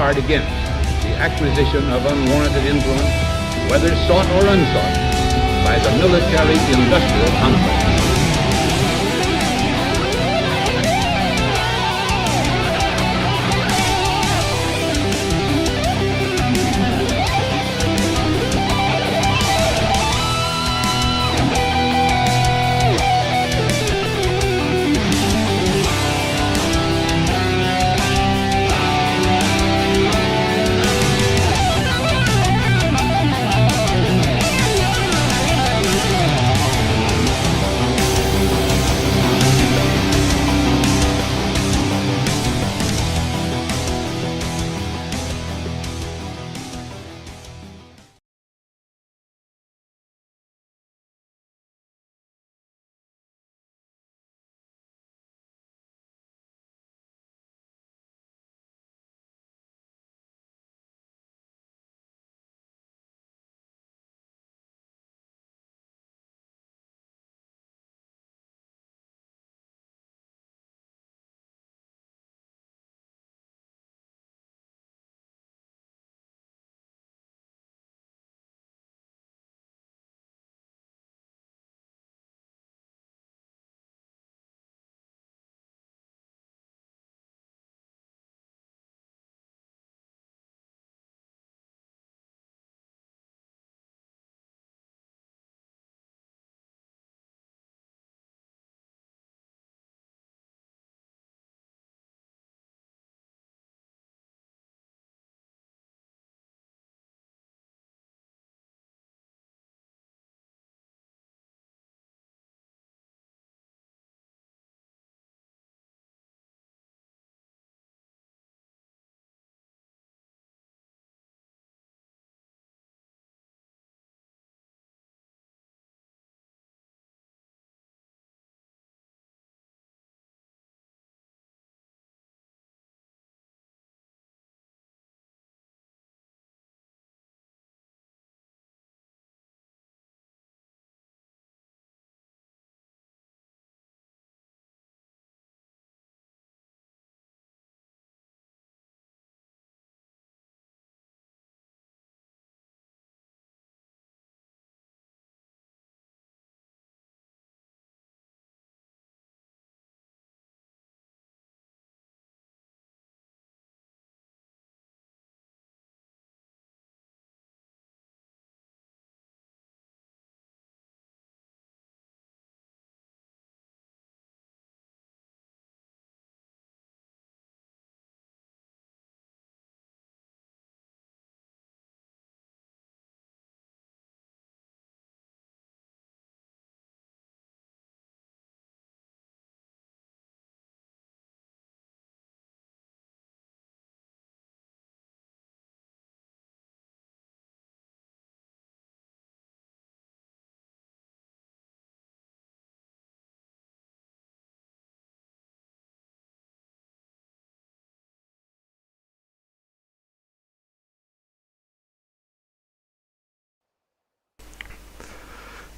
guard against the acquisition of unwarranted influence, whether sought or unsought, by the military-industrial complex.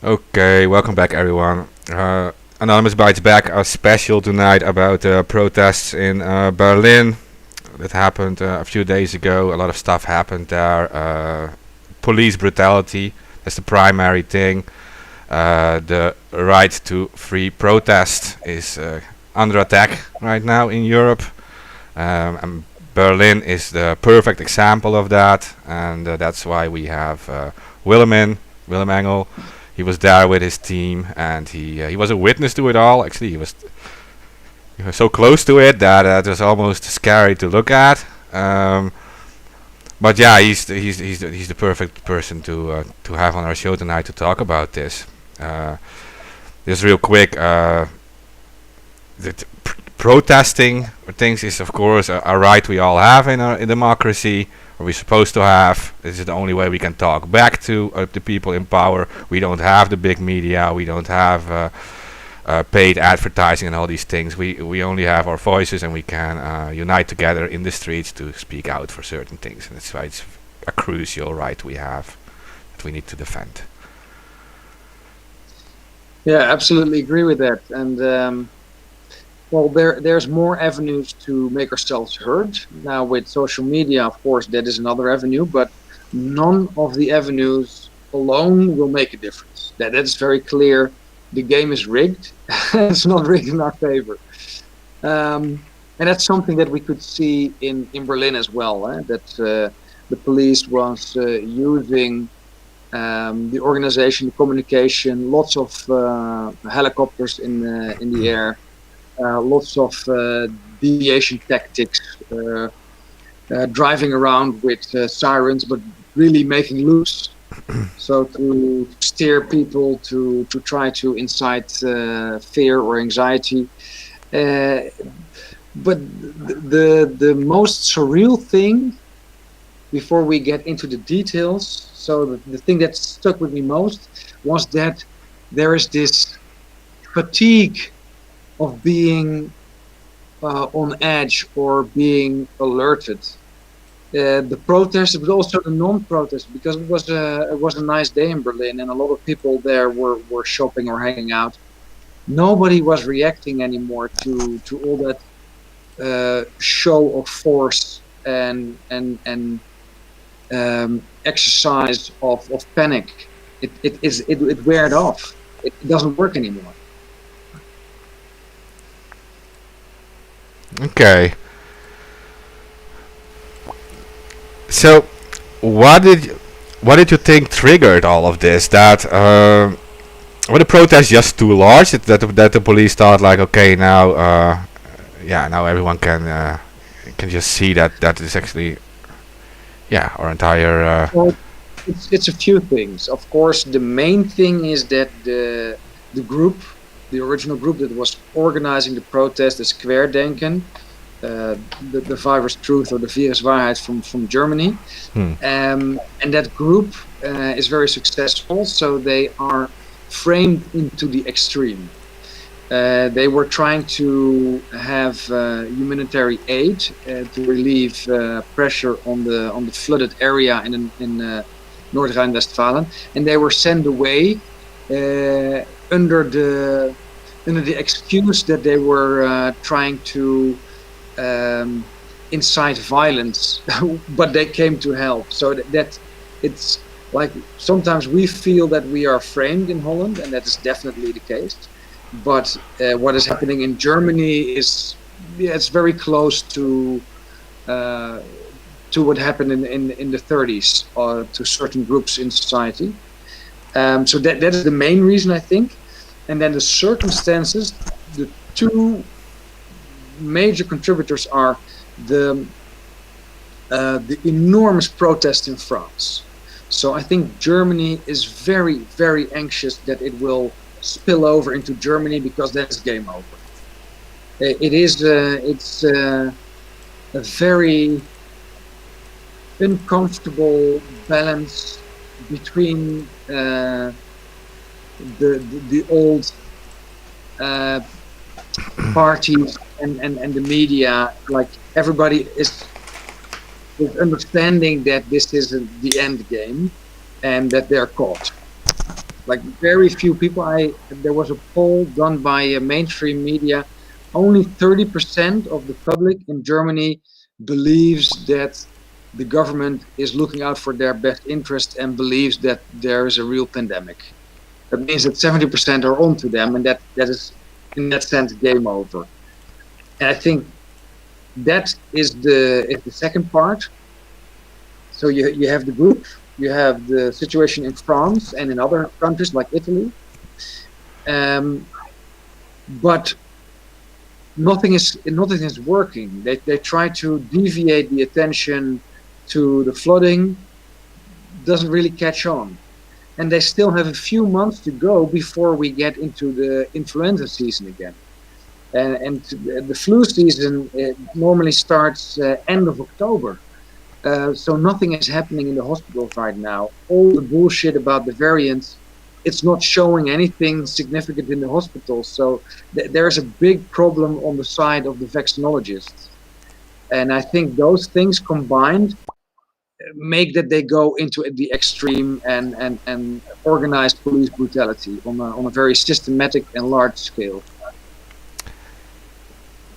Okay, welcome back everyone. Anonymous Bites back, a special tonight about protests in Berlin. That happened a few days ago. A lot of stuff happened there. Police brutality, that's the primary thing. The right to free protest is under attack right now in Europe. And Berlin is the perfect example of that. And that's why we have Willem Engel. He was there with his team, and he was a witness to it all. Actually, he was so close to it that it was almost scary to look at. But yeah, he's the perfect person to have on our show tonight to talk about this. Just real quick, protesting things is of course a right we all have in a democracy, or we're supposed to have. This is the only way we can talk back to the people in power. We don't have the big media. We don't have paid advertising and all these things. We only have our voices, and we can unite together in the streets to speak out for certain things. And that's why it's a crucial right we have that we need to defend. Yeah, absolutely agree with that. And Well, there's more avenues to make ourselves heard. Now, with social media, of course, that is another avenue, but none of the avenues alone will make a difference. That is very clear. The game is rigged. It's not rigged in our favor. And that's something that we could see in Berlin as well. That the police was using the organization, the communication, lots of helicopters in the air, lots of deviation tactics, driving around with sirens, but really making loose. So to steer people to try to incite fear or anxiety. Uh, but the most surreal thing, before we get into the details, so the thing that stuck with me most was that there is this fatigue of being on edge or being alerted. The protesters, but also the non-protesters, because it was a nice day in Berlin, and a lot of people there were shopping or hanging out. Nobody was reacting anymore to all that show of force and exercise of panic. It weared off. It doesn't work anymore. Okay. So, what did you think triggered all of this? That were the protests just too large? That the police thought like, okay, now, yeah, now everyone can just see that is actually, yeah, our entire. Well, it's a few things. Of course, the main thing is that the group, the original group that was organizing the protest, is Querdenken, the virus truth or the virus Wahrheit from Germany, Hmm. and that group is very successful. So they are framed into the extreme. They were trying to have humanitarian aid to relieve pressure on the flooded area in North Rhine-Westphalia, and they were sent away under the excuse that they were trying to incite violence, but they came to help. So that it's like sometimes we feel that we are framed in Holland, and that is definitely the case. But what is happening in Germany is, yeah, it's very close to what happened in the 30s to certain groups in society. So that is the main reason, I think. And then the circumstances, the two major contributors are the enormous protest in France. So I think Germany is very, very anxious that it will spill over into Germany, because that's game over. It's a very uncomfortable balance between the old parties and the media. Like everybody is understanding that this isn't the end game and that they're caught. Like very few people. There was a poll done by mainstream media. Only 30% of the public in Germany believes that the government is looking out for their best interest and believes that there is a real pandemic. That means that 70% are onto them, and that is, in that sense, game over. And I think that is the second part. So you have the group, you have the situation in France and in other countries like Italy, but nothing is working. They try to deviate the attention to the flooding, doesn't really catch on, and they still have a few months to go before we get into the influenza season again. And the flu season normally starts end of October. So nothing is happening in the hospitals right now. All the bullshit about the variants, it's not showing anything significant in the hospitals. So there's a big problem on the side of the vaccinologists. And I think those things combined make that they go into the extreme and organized police brutality on a very systematic and large scale.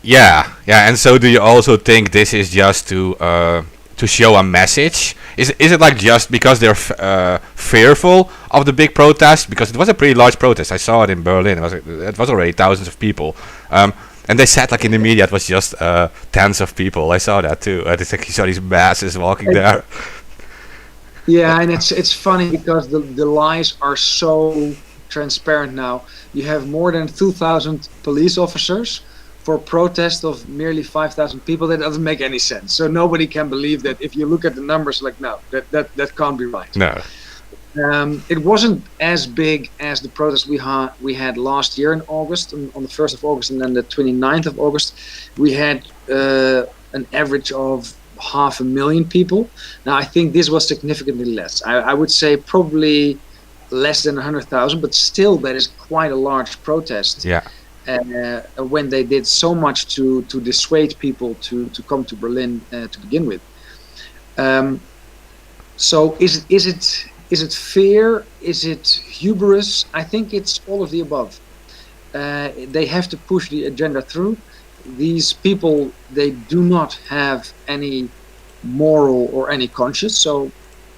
Yeah. And so, do you also think this is just to show a message? Is it like just because they're fearful of the big protest? Because it was a pretty large protest. I saw it in Berlin. It was already thousands of people. And they said like in the media it was just tens of people. I saw that too. It's like you saw these masses walking there. Yeah, and it's funny because the lies are so transparent now. You have more than 2,000 police officers for a protest of merely 5,000 people. That doesn't make any sense. So nobody can believe that. If you look at the numbers, like no, that can't be right. No. It wasn't as big as the protest we had last year in August, on the 1st of August and then the 29th of August. We had an average of 500,000 people. Now I think this was significantly less. I would say probably less than 100,000, but still that is quite a large protest. Yeah. When they did so much to dissuade people to come to Berlin to begin with. So is it fear? Is it hubris? I think it's all of the above. They have to push the agenda through. These people, they do not have any moral or any conscience. So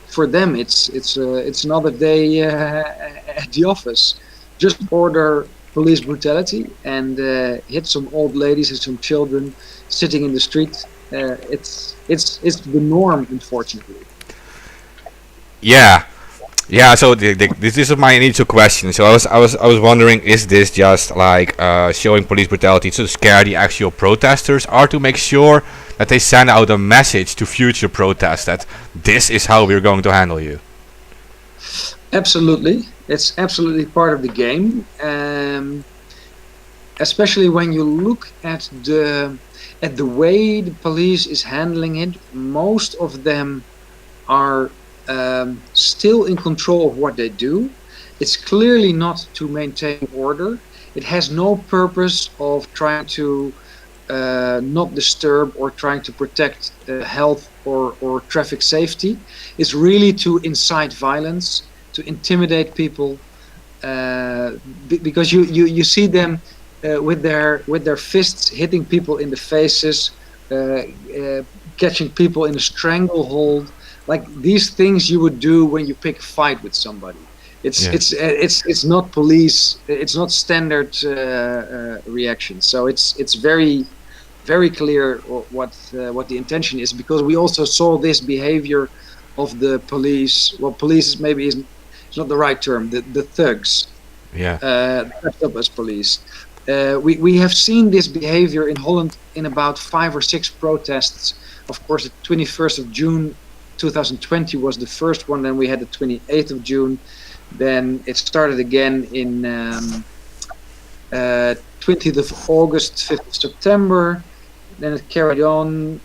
for them, it's another day at the office. Just order police brutality and hit some old ladies and some children sitting in the street. It's the norm, unfortunately. Yeah. Yeah, so this is my initial question. So I was wondering, is this just like showing police brutality to scare the actual protesters, or to make sure that they send out a message to future protests that this is how we're going to handle you? Absolutely, it's absolutely part of the game. Especially when you look at the way the police is handling it, most of them are still in control of what they do. It's clearly not to maintain order. It has no purpose of trying to not disturb or trying to protect health or traffic safety. It's really to incite violence, to intimidate people, because you see them with their fists hitting people in the faces, catching people in a stranglehold. Like these things you would do when you pick a fight with somebody. It's not police. It's not standard reaction. So it's very, very clear what the intention is, because we also saw this behavior of the police. Well, police maybe is not the right term. The thugs. Yeah. Dressed up as police. We have seen this behavior in Holland in about 5 or 6 protests. Of course, the 21st of June 2020 was the first one. Then we had the 28th of June. Then it started again in 20th of August, 5th of September. Then it carried on.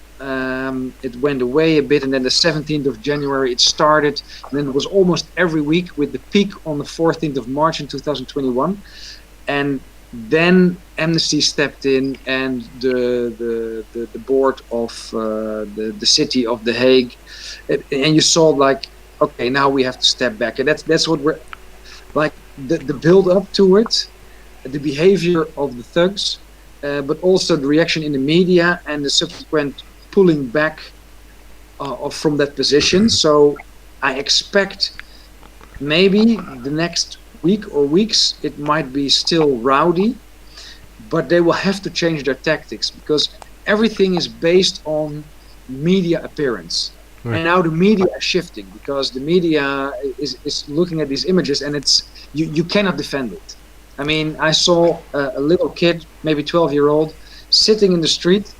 It went away a bit, and then the 17th of January it started. And then it was almost every week, with the peak on the 14th of March in 2021. And then Amnesty stepped in, and the board of the city of The Hague, and you saw like, okay, now we have to step back, and that's what we're like, the build up to it, the behavior of the thugs, but also the reaction in the media and the subsequent pulling back from that position. So I expect maybe the next week or weeks it might be still rowdy, but they will have to change their tactics, because everything is based on media appearance. Right. And now the media is shifting, because the media is looking at these images, and it's you cannot defend it. I mean, I saw a little kid, maybe 12-year-old, sitting in the street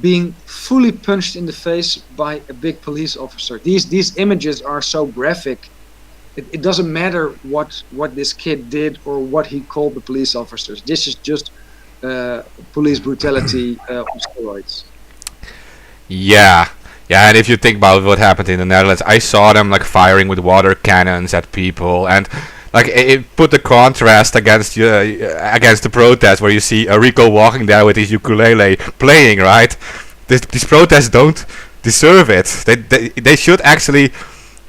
being fully punched in the face by a big police officer. These images are so graphic. It doesn't matter what this kid did or what he called the police officers. This is just police brutality on steroids. Yeah, and if you think about what happened in the Netherlands, I saw them like firing with water cannons at people, and like it put the contrast against the protest, where you see Rico walking there with his ukulele playing. Right, these protests don't deserve it. They should actually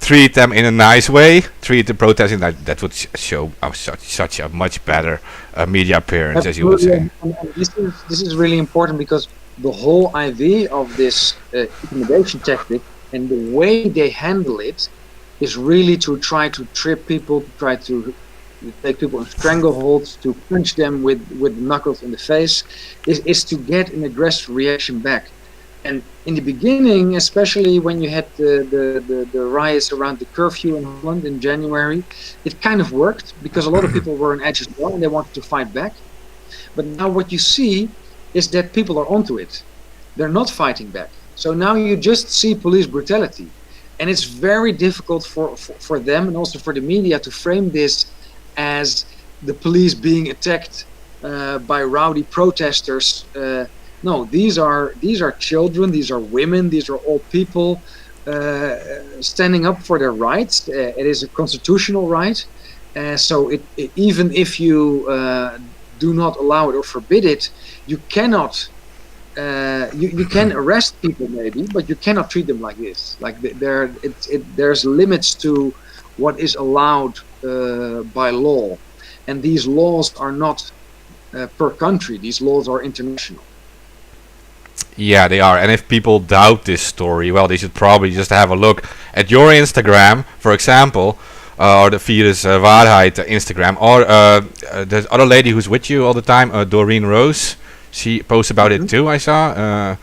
treat them in a nice way, treat the protesting, that would show such a much better media appearance, as you would Absolutely, say. and this is really important because the whole idea of this intimidation tactic and the way they handle it is really to try to trip people, to try to take people in strangleholds, to punch them with knuckles in the face, is to get an aggressive reaction back. And in the beginning, especially when you had the riots around the curfew in Holland in January, it kind of worked because a lot of people were on edge as well and they wanted to fight back. But now what you see is that people are onto it. They're not fighting back. So now you just see police brutality. And it's very difficult for them and also for the media to frame this as the police being attacked by rowdy protesters. No, these are children, these are women, these are all people standing up for their rights. It is a constitutional right. So even if you do not allow it or forbid it, you cannot. You can arrest people maybe, but you cannot treat them like this. Like there's limits to what is allowed by law, and these laws are not per country. These laws are international. Yeah, they are. And if people doubt this story, well, they should probably just have a look at your Instagram, for example, or the Virus Waarheid Instagram, or the other lady who's with you all the time, Doreen Rose. She posts about it too, I saw.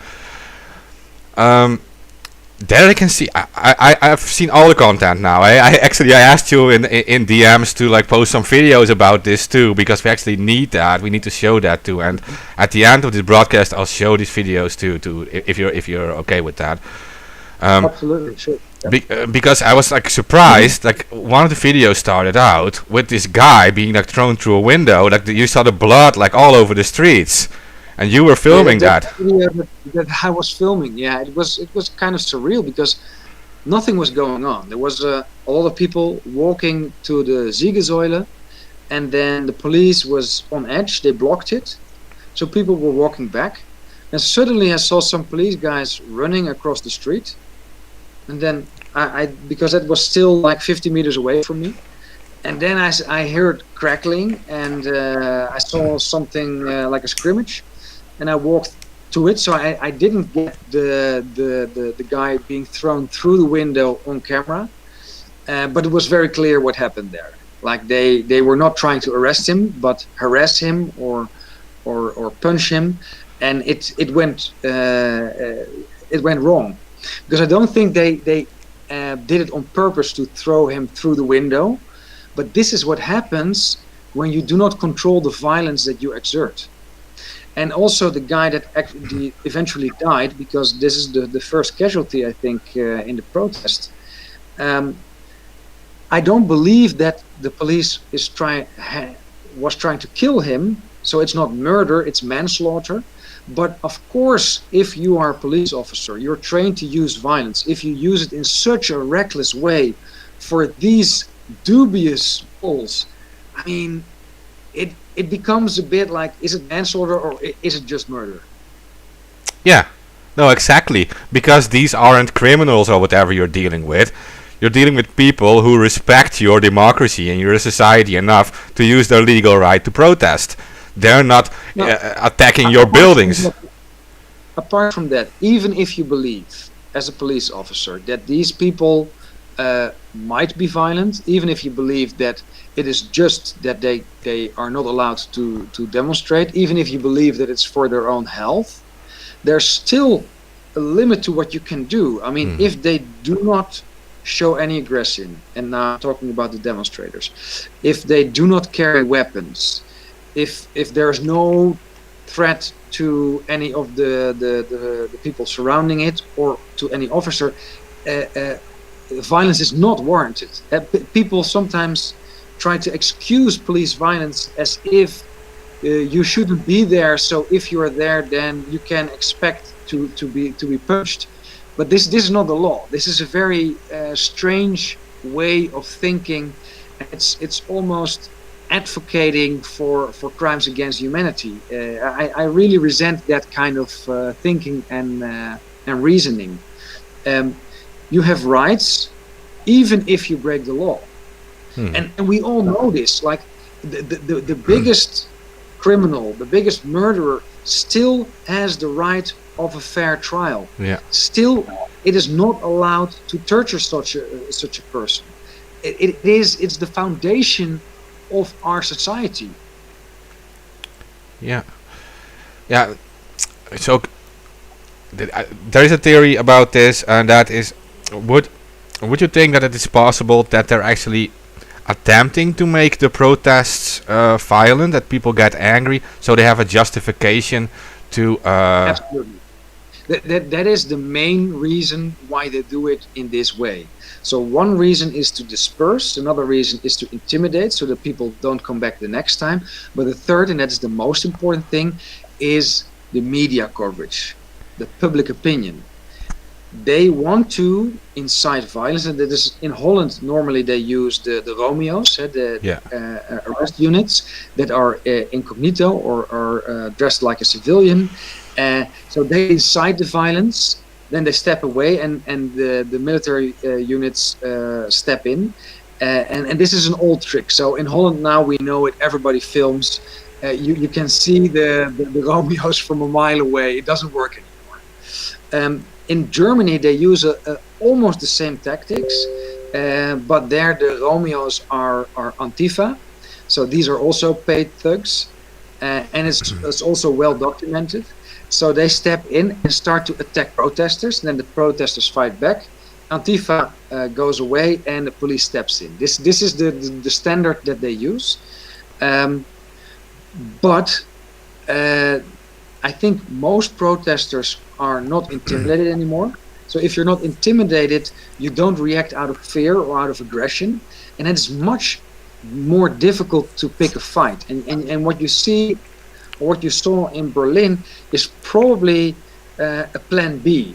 There I can see. I've seen all the content now. I asked you in DMs to like post some videos about this too, because we actually need that. We need to show that too. And at the end of this broadcast, I'll show these videos too. If you're okay with that. Absolutely, sure. Because I was like surprised. Like one of the videos started out with this guy being like thrown through a window. Like you saw the blood like all over the streets. And you were filming that. That I was filming, yeah, it was kind of surreal because nothing was going on. There was a lot of people walking to the Siegessäule, and then the police was on edge. They blocked it, so people were walking back, and suddenly I saw some police guys running across the street, and then I because it was still like 50 meters away from me, and then I heard crackling, and I saw something like a scrimmage. And I walked to it, so I didn't get the guy being thrown through the window on camera, but it was very clear what happened there. Like they were not trying to arrest him, but harass him or punch him, and it went wrong, because I don't think they did it on purpose to throw him through the window, but this is what happens when you do not control the violence that you exert. And also the guy that actually eventually died, because this is the first casualty, I think, in the protest. I don't believe that the police was trying to kill him, so it's not murder, it's manslaughter. But of course, if you are a police officer, you're trained to use violence. If you use it in such a reckless way for these dubious goals, I mean, it becomes a bit like, is it manslaughter or is it just murder? Yeah, no, exactly. Because these aren't criminals or whatever you're dealing with. You're dealing with people who respect your democracy and your society enough to use their legal right to protest. They're not attacking your buildings. Apart from that, even if you believe, as a police officer, that these people might be violent, even if you believe that it is just that they are not allowed to demonstrate, even if you believe that it's for their own health, there's still a limit to what you can do. I mean, if they do not show any aggression, and now I'm talking about the demonstrators, if they do not carry weapons, if there's no threat to any of the people surrounding it or to any officer, violence is not warranted. People sometimes try to excuse police violence as if you shouldn't be there, so if you are there then you can expect to be punched. But this is not the law. This is a very strange way of thinking. It's almost advocating for crimes against humanity. I really resent that kind of thinking and reasoning. You have rights, even if you break the law. And we all know this. Like the biggest criminal, the biggest murderer, still has the right of a fair trial. Yeah. Still, it is not allowed to torture such a person. It's the foundation of our society. Yeah. Yeah. So there is a theory about this, and that is, would you think that it is possible that they're actually attempting to make the protests violent, that people get angry, so they have a justification to... Absolutely. That is the main reason why they do it in this way. So one reason is to disperse, another reason is to intimidate so that people don't come back the next time. But the third, and that's the most important thing, is the media coverage, the public opinion. They want to incite violence, and that is in Holland. Normally they use the Romeo's, arrest units that are incognito or are dressed like a civilian. So they incite the violence, then they step away, and the military units step in. And this is an old trick. So in Holland now we know it. Everybody films. You can see the Romeo's from a mile away. It doesn't work anymore. In Germany, they use almost the same tactics, but there the Romeos are Antifa. So these are also paid thugs, and it's also well documented. So they step in and start to attack protesters. Then the protesters fight back. Antifa goes away, and the police steps in. This is the standard that they use. But I think most protesters are not intimidated anymore. So if you're not intimidated, you don't react out of fear or out of aggression, and it's much more difficult to pick a fight. And what you see, or what you saw in Berlin, is probably a plan B.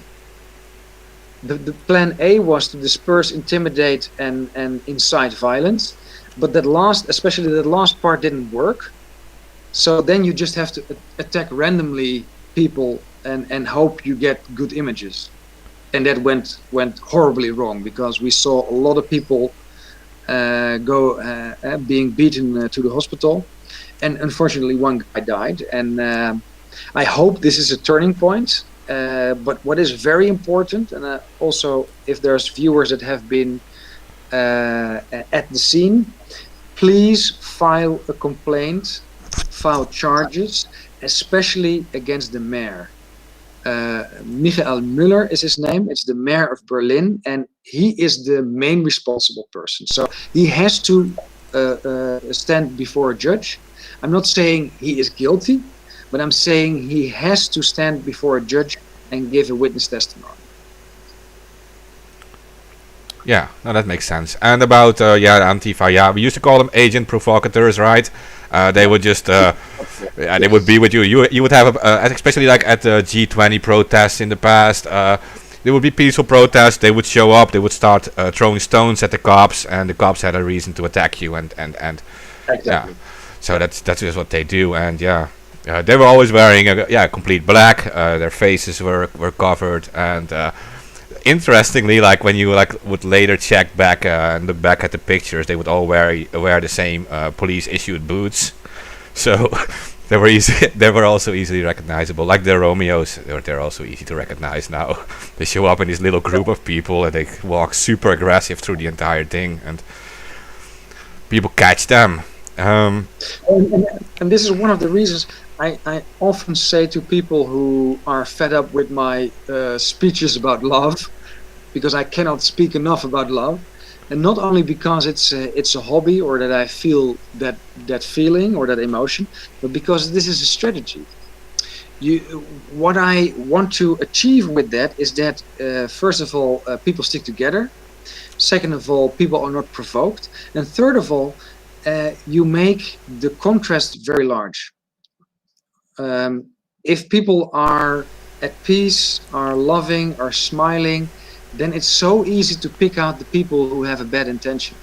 The plan A was to disperse, intimidate, and incite violence, but especially that last part didn't work. So then you just have to attack randomly people and hope you get good images. And that went horribly wrong, because we saw a lot of people being beaten to the hospital, and unfortunately one guy died. And I hope this is a turning point. But what is very important, and also if there's viewers that have been at the scene, please file a complaint, file charges, especially against the mayor. Michael Müller is his name. It's the mayor of Berlin, and he is the main responsible person. So he has to stand before a judge. I'm not saying he is guilty, but I'm saying he has to stand before a judge and give a witness testimony. Yeah, no, that makes sense. And about Antifa, we used to call them agent provocateurs, right? They would just, they would be with you. You would have, especially like at the G20 protests in the past, there would be peaceful protests. They would show up. They would start throwing stones at the cops, and the cops had a reason to attack you. And Exactly. Yeah, so that's just what they do. And they were always wearing complete black. Their faces were covered, and interestingly, like when you would later check back and look back at the pictures, they would all wear the same police issued boots. So they were also easily recognizable. Like the Romeos, they're also easy to recognize now. They show up in this little group of people, and they walk super aggressive through the entire thing, and people catch them. And this is one of the reasons I often say to people who are fed up with my speeches about love, because I cannot speak enough about love, and not only because it's a hobby or that I feel that feeling or that emotion, but because this is a strategy. What I want to achieve with that is that first of all, people stick together. Second of all, people are not provoked, and third of all, you make the contrast very large. If people are at peace, are loving, are smiling, then it's so easy to pick out the people who have a bad intention.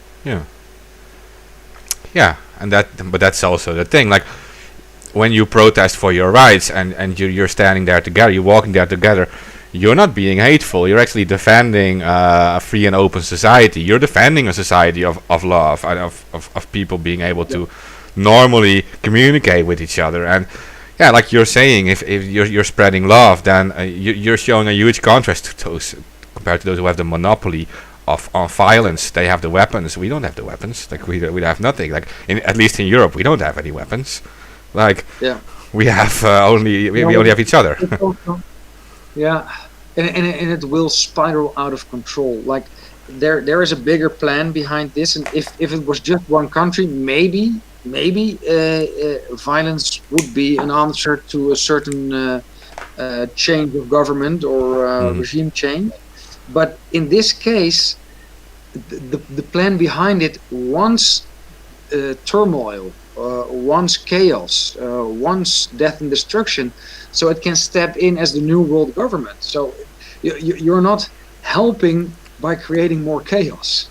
Yeah, but that's also the thing. Like when you protest for your rights and you're standing there together, you're walking there together, you're not being hateful. You're actually defending a free and open society. You're defending a society of love and of people being able to normally communicate with each other. And yeah, like you're saying, if you're spreading love, then you're showing a huge contrast to those compared to those who have the monopoly of on violence. They have the weapons. We don't have the weapons. Like we have nothing. Like at least in Europe, we don't have any weapons. Like Yeah. we have we only have each other. Yeah, and it will spiral out of control. Like there is a bigger plan behind this, and if it was just one country, maybe violence would be an answer to a certain change of government or regime change. But in this case, the plan behind it wants turmoil, wants chaos, wants death and destruction, so it can step in as the new world government. So you're not helping by creating more chaos.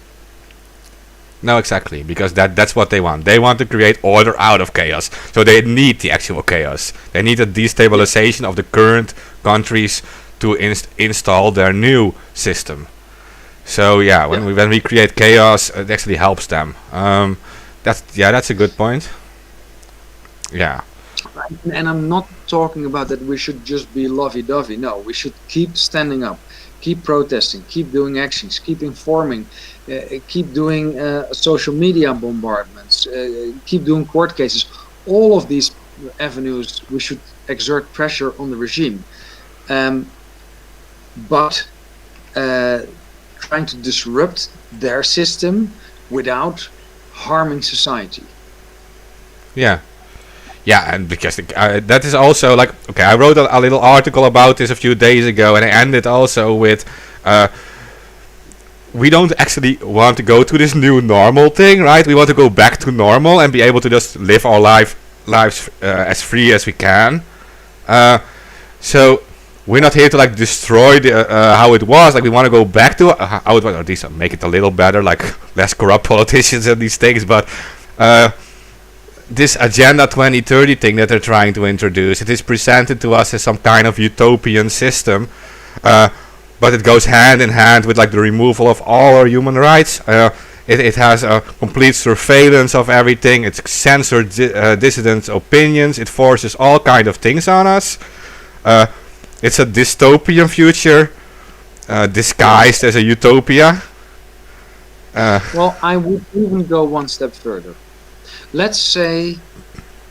No, exactly, because that's what they want. They want to create order out of chaos. So they need the actual chaos. They need a destabilization of the current countries to install their new system. So yeah, when we create chaos, it actually helps them. That's a good point. Yeah. And I'm not talking about that we should just be lovey-dovey. No, we should keep standing up, keep protesting, keep doing actions, keep informing, keep doing social media bombardments, keep doing court cases. All of these avenues, we should exert pressure on the regime. But trying to disrupt their system without harming society. Yeah. Yeah, and because that is also like, okay, I wrote a little article about this a few days ago, and I ended also with, we don't actually want to go to this new normal thing, right? We want to go back to normal and be able to just live our lives as free as we can. So we're not here to like destroy how it was. Like we want to go back to how it was, or at least make it a little better, like less corrupt politicians and these things, but. This Agenda 2030 thing that they're trying to introduce, it is presented to us as some kind of utopian system, but it goes hand in hand with like the removal of all our human rights. It has a complete surveillance of everything. It censors dissident opinions. It forces all kind of things on us. It's a dystopian future disguised as a utopia. Well, I would even go one step further. Let's say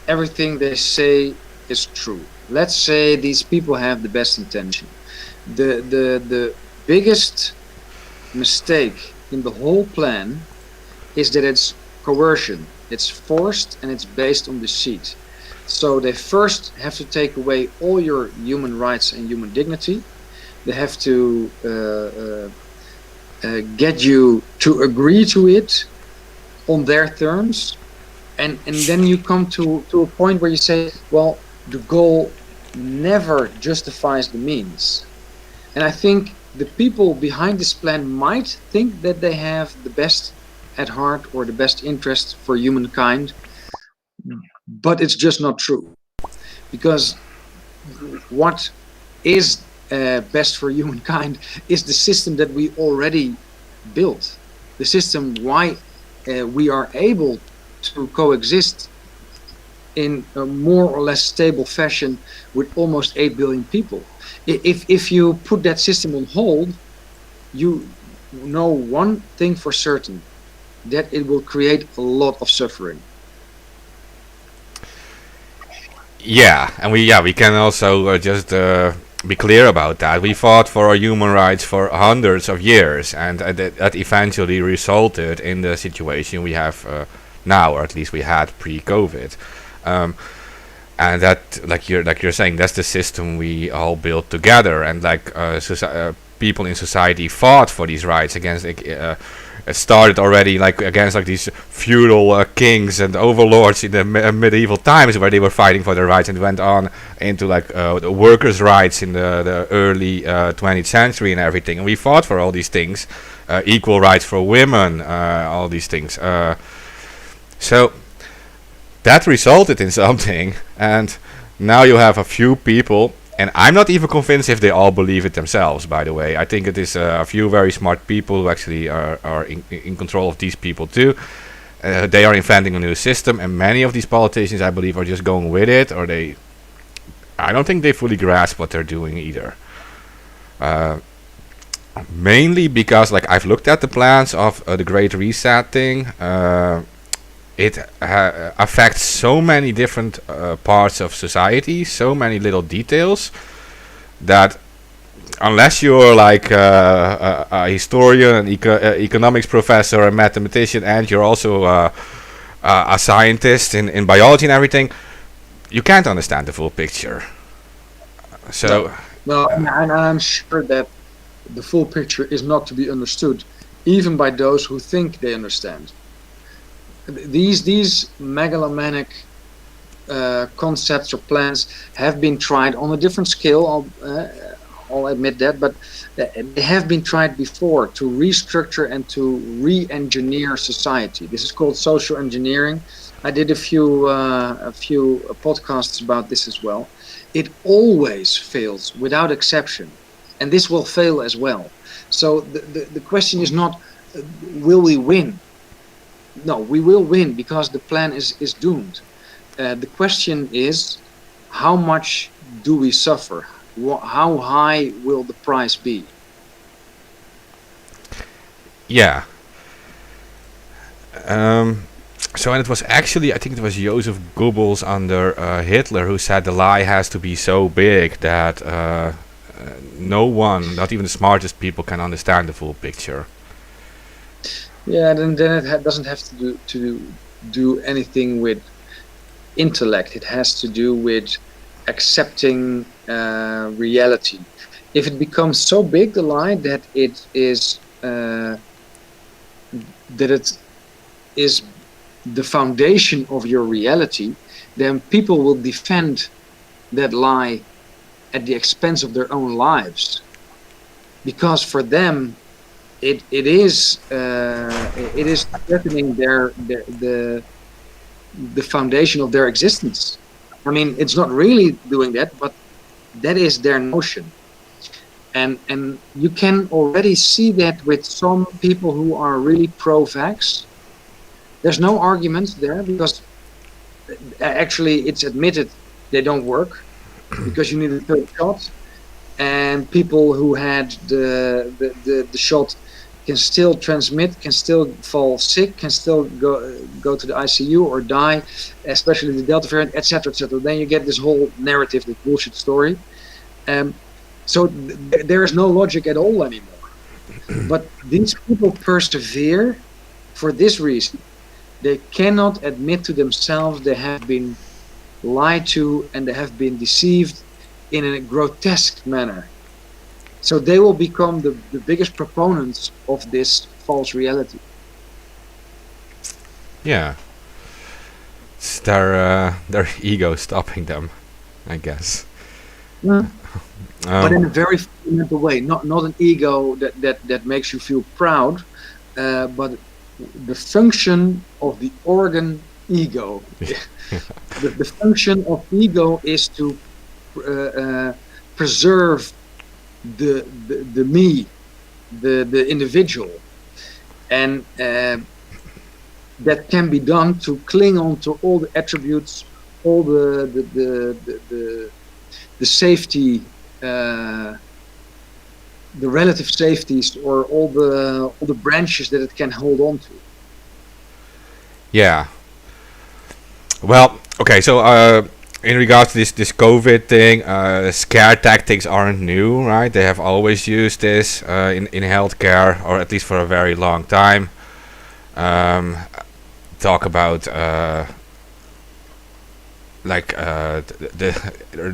everything they say is true. Let's say these people have the best intention. The biggest mistake in the whole plan is that it's coercion. It's forced and it's based on deceit. So they first have to take away all your human rights and human dignity. They have to get you to agree to it on their terms. And then you come to a point where you say, well, the goal never justifies the means. And I think the people behind this plan might think that they have the best at heart or the best interest for humankind, but it's just not true. Because what is best for humankind is the system that we already built. The system why we are able to coexist in a more or less stable fashion with almost 8 billion people. If you put that system on hold, you know one thing for certain, that it will create a lot of suffering. Yeah, and we can also just be clear about that. We fought for our human rights for hundreds of years, and that eventually resulted in the situation we have now, or at least we had pre-COVID, and that, like you're saying, that's the system we all built together, and like people in society fought for these rights against. It started already like against like these feudal kings and overlords in the medieval times, where they were fighting for their rights, and went on into like the workers' rights in the early 20th century and everything. And we fought for all these things, equal rights for women, all these things. So that resulted in something, and now you have a few people And I'm not even convinced if they all believe it themselves, by the way. I think it is a few very smart people who actually are in control of these people too. They are inventing a new system, and many of these politicians, I believe, are just going with it, or I don't think they fully grasp what they're doing either. Mainly because, like, I've looked at the plans of the Great Reset thing. It affects so many different parts of society, so many little details, that unless you're like a historian, an economics professor, a mathematician, and you're also a scientist in biology and everything, you can't understand the full picture. So, and I'm sure that the full picture is not to be understood, even by those who think they understand. These megalomaniac concepts or plans have been tried on a different scale. I'll admit that, but they have been tried before to restructure and to re-engineer society. This is called social engineering. I did a few podcasts about this as well. It always fails without exception, and this will fail as well. So the question is not will we win? No, we will win because the plan is doomed. The question is, how much do we suffer? How high will the price be? Yeah. So, and it was actually, I think it was Joseph Goebbels under Hitler who said the lie has to be so big that no one, not even the smartest people, can understand the full picture. Yeah, then it doesn't have to do anything with intellect. It has to do with accepting reality. If it becomes so big, the lie, that it is the foundation of your reality, then people will defend that lie at the expense of their own lives, because for them it is threatening the foundation of their existence. I mean, it's not really doing that, but that is their notion. And you can already see that with some people who are really pro-vax. There's no argument there, because actually it's admitted they don't work, because you need a third shot, and people who had the shot can still transmit, can still fall sick, can still go to the ICU or die, especially the Delta variant, etc., etc. Then you get this whole narrative, this bullshit story. So there is no logic at all anymore. But these people persevere for this reason. They cannot admit to themselves they have been lied to and they have been deceived in a grotesque manner. So they will become the biggest proponents of this false reality. Yeah. It's their ego stopping them, I guess. Yeah. But in a very fundamental way, not an ego that makes you feel proud, but the function of the organ ego. The function of ego is to preserve the me, the individual, and that can be done to cling on to all the attributes, all the safety, the relative safeties, or all the branches that it can hold on to. Yeah. Well, okay, so in regards to this COVID thing, scare tactics aren't new, right? They have always used this in healthcare, or at least for a very long time. Talk about the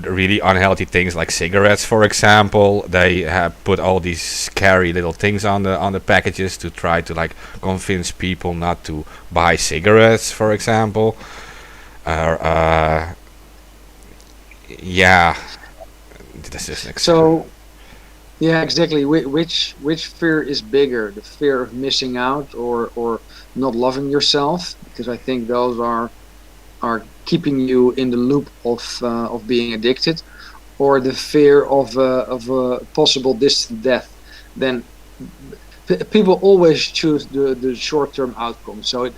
really unhealthy things like cigarettes, for example. They have put all these scary little things on the packages to try to like convince people not to buy cigarettes, for example. Yeah. This is so. Yeah, exactly. Which fear is bigger? The fear of missing out or not loving yourself? Because I think those are keeping you in the loop of being addicted, or the fear of a possible distant death, then people always choose the short-term outcome. So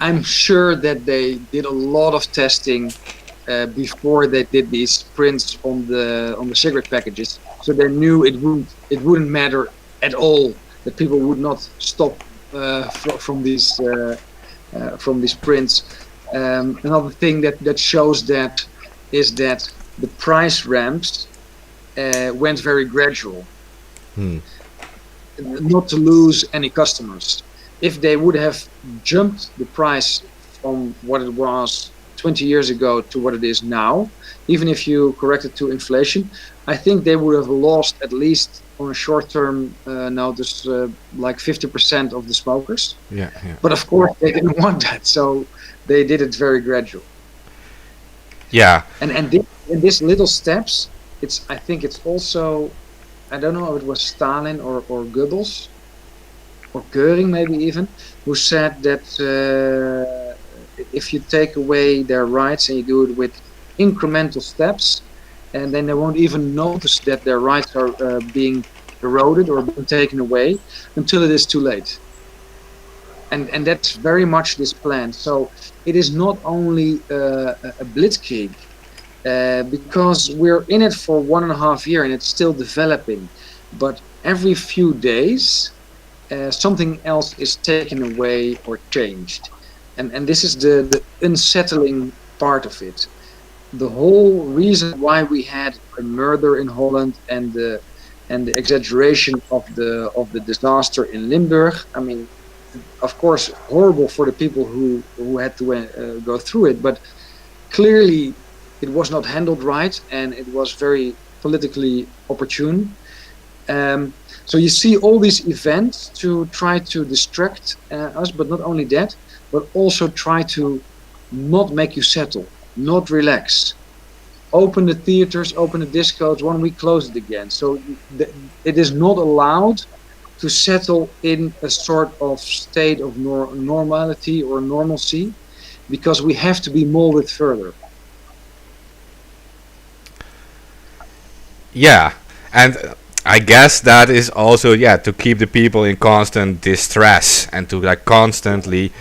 I'm sure that they did a lot of testing before they did these prints on the cigarette packages, so they knew it wouldn't matter at all, that people would not stop from these prints. Another thing that shows that is that the price ramps went very gradual, Hmm. not to lose any customers. If they would have jumped the price from what it was 20 years ago to what it is now, even if you correct it to inflation, I think they would have lost, at least on a short-term notice, like 50% of the smokers. Yeah, yeah. But of course, they didn't want that, so they did it very gradual. Yeah. And this little steps, I think it's also, I don't know if it was Stalin or Goebbels or Goering maybe even, who said that if you take away their rights and you do it with incremental steps, and then they won't even notice that their rights are being eroded or being taken away until it is too late. And that's very much this plan. So it is not only a blitzkrieg, because we're in it for 1.5 years and it's still developing. But every few days, something else is taken away or changed. And this is the unsettling part of it. The whole reason why we had a murder in Holland and the exaggeration of the disaster in Limburg. I mean, of course, horrible for the people who had to go through it, but clearly it was not handled right and it was very politically opportune. So you see all these events to try to distract us, but not only that, but also try to not make you settle, not relax. Open the theaters, open the discos, 1 week close it again. So it is not allowed to settle in a sort of state of normality or normalcy, because we have to be molded further. Yeah, and I guess that is also, yeah, to keep the people in constant distress and to like constantly,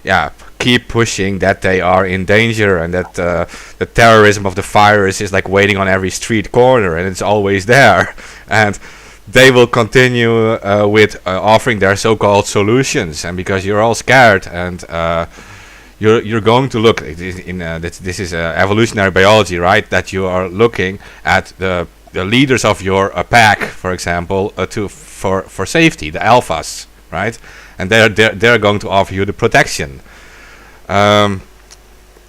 yeah, keep pushing that they are in danger and that the terrorism of the virus is like waiting on every street corner and it's always there, and they will continue with offering their so-called solutions, and because you're all scared and you're going to look this is evolutionary biology, right? That you are looking at the leaders of your pack, for example, for safety, the alphas, right? And they're going to offer you the protection.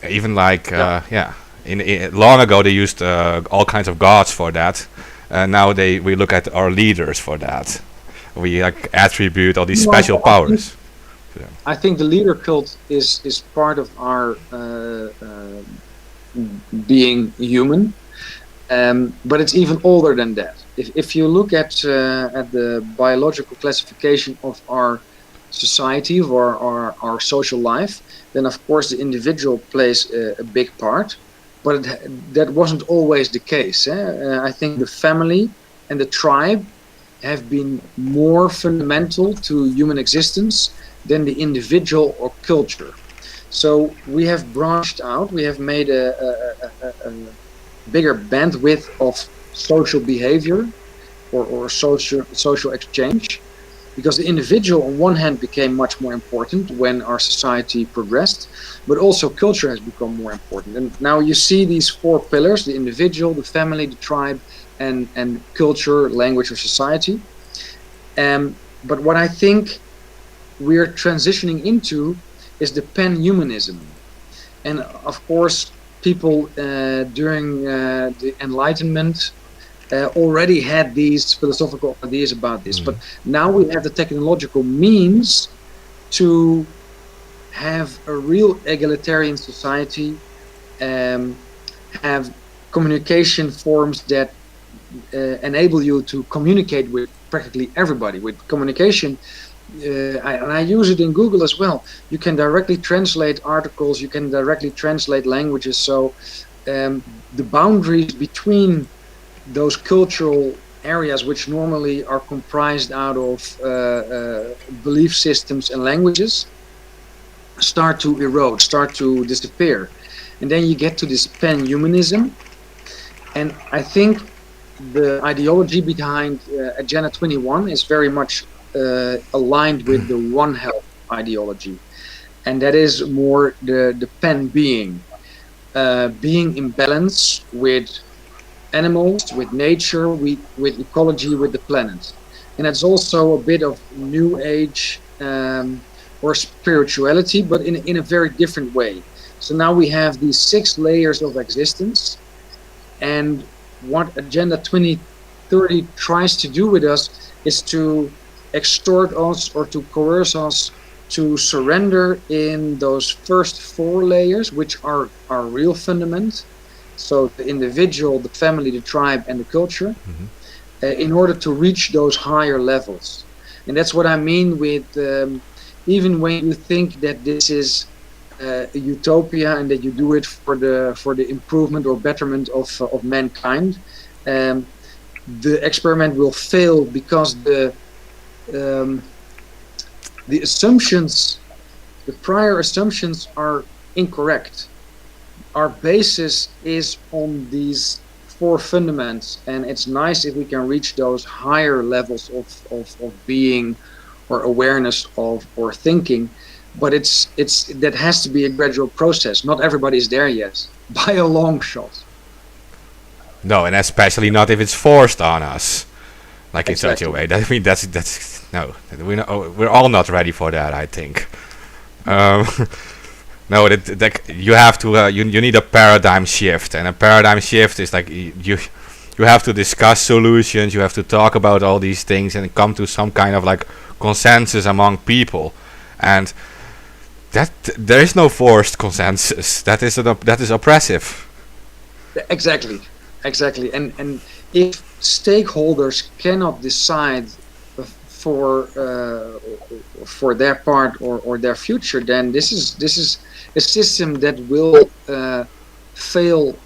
Even like long ago they used all kinds of gods for that. Now we look at our leaders for that. We like attribute all these special powers. I think the leader cult is part of our being human, but it's even older than that. If you look at the biological classification of our society, of our social life, then of course the individual plays a big part, but that wasn't always the case. I think the family and the tribe have been more fundamental to human existence than the individual or culture. So we have branched out, we have made a bigger bandwidth of social behavior or social exchange, because the individual on one hand became much more important when our society progressed, but also culture has become more important. And now you see these 4 pillars: the individual, the family, the tribe, and culture, language, or society. But what I think we're transitioning into is the pan-humanism. And of course, people during the Enlightenment already had these philosophical ideas about this, but now we have the technological means to have a real egalitarian society, have communication forms that enable you to communicate with practically everybody. With communication, and I use it in Google as well, you can directly translate articles, you can directly translate languages. So the boundaries between those cultural areas, which normally are comprised out of belief systems and languages, start to erode, start to disappear. And then you get to this pan-humanism. And I think the ideology behind Agenda 21 is very much aligned with the One Health ideology. And that is more the pan being in balance with animals, with nature, with ecology, with the planet. And it's also a bit of new age or spirituality, but in a very different way. So now we have these 6 layers of existence, and what Agenda 2030 tries to do with us is to extort us or to coerce us to surrender in those first 4 layers, which are our real fundament. So the individual, the family, the tribe, and the culture, in order to reach those higher levels. And that's what I mean with even when you think that this is a utopia and that you do it for the improvement or betterment of mankind, the experiment will fail because the assumptions, the prior assumptions, are incorrect. Our basis is on these 4 fundaments, and it's nice if we can reach those higher levels of being or awareness of or thinking, but it's that has to be a gradual process. Not everybody is there yet, by a long shot. No, and especially not if it's forced on us, like in such Exactly. a way. That, I mean, that's no, we're all not ready for that, I think. No, that you have to. You need a paradigm shift, and a paradigm shift is like you have to discuss solutions. You have to talk about all these things and come to some kind of like consensus among people, and that there is no forced consensus. That is oppressive. Exactly. And if stakeholders cannot decide for their part or their future, then this is a system that will fail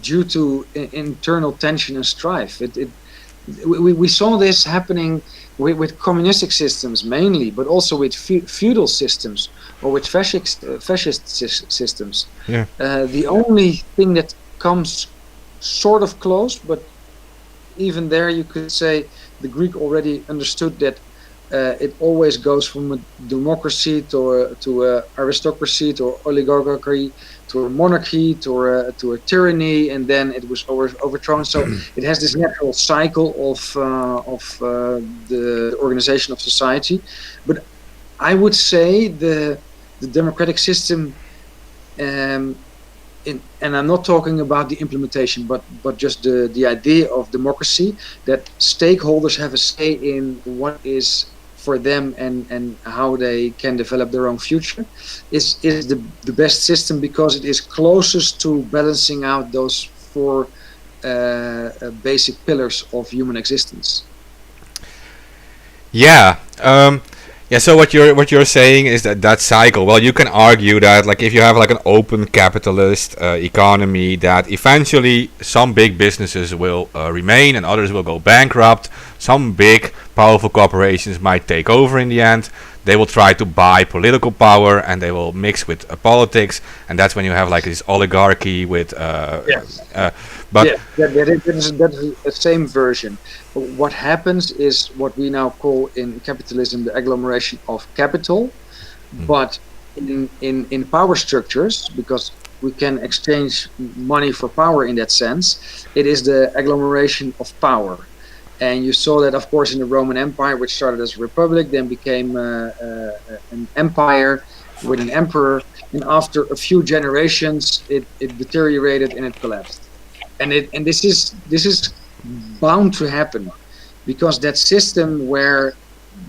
due to internal tension and strife. We saw this happening with communistic systems mainly, but also with feudal systems or with fascist systems. Yeah. The only thing that comes sort of close, but even there you could say the Greek already understood that it always goes from a democracy to a aristocracy to oligarchy to a monarchy to a tyranny, and then it was overthrown. So it has this natural cycle of the organization of society. But I would say the democratic system, and I'm not talking about the implementation, but just the idea of democracy, that stakeholders have a say in what is for them and how they can develop their own future, is the best system, because it is closest to balancing out those 4 basic pillars of human existence. Yeah. Yeah. So what you're saying is that cycle. Well, you can argue that like if you have like an open capitalist economy, that eventually some big businesses will remain and others will go bankrupt. Some big powerful corporations might take over in the end. They will try to buy political power and they will mix with politics, and that's when you have like this oligarchy with. Yes. But Yeah, that is the same version. What happens is what we now call in capitalism the agglomeration of capital, but in power structures, because we can exchange money for power in that sense, it is the agglomeration of power. And you saw that, of course, in the Roman Empire, which started as a republic, then became an empire with an emperor, and after a few generations, it deteriorated and it collapsed. And this is bound to happen, because that system where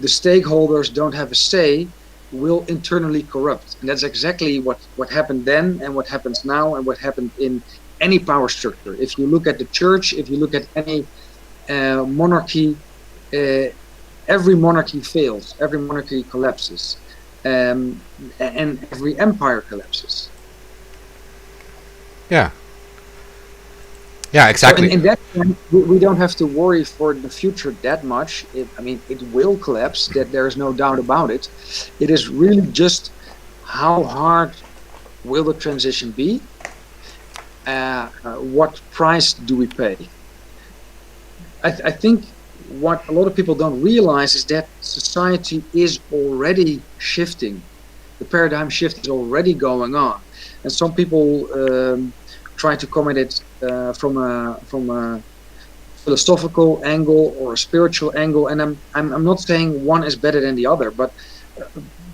the stakeholders don't have a say will internally corrupt, and that's exactly what happened then, and what happens now, and what happened in any power structure. If you look at the church, if you look at any monarchy, every monarchy fails, every monarchy collapses, and every empire collapses. yeah. Yeah, So exactly. in that sense, we don't have to worry for the future that much. I mean, it will collapse. That there is no doubt about it. It is really just how hard will the transition be? What price do we pay? I think what a lot of people don't realize is that society is already shifting. The paradigm shift is already going on, and some people try to come at it from a philosophical angle or a spiritual angle. And I'm not saying one is better than the other, but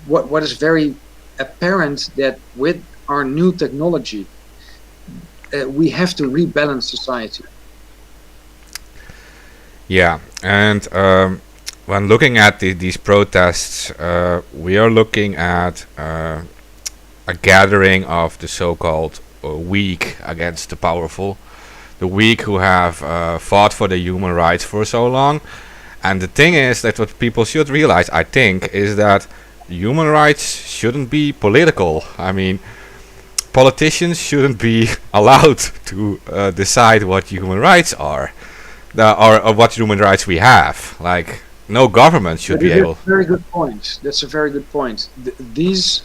what is very apparent that with our new technology, we have to rebalance society. Yeah, and when looking at these protests, we are looking at a gathering of the so-called weak against the powerful, the weak who have fought for the human rights for so long. And the thing is that what people should realize, I think, is that human rights shouldn't be political. I mean, politicians shouldn't be allowed to decide what human rights are, or what human rights we have. Like, no government should be able. That's a very good point. That's a very good point. These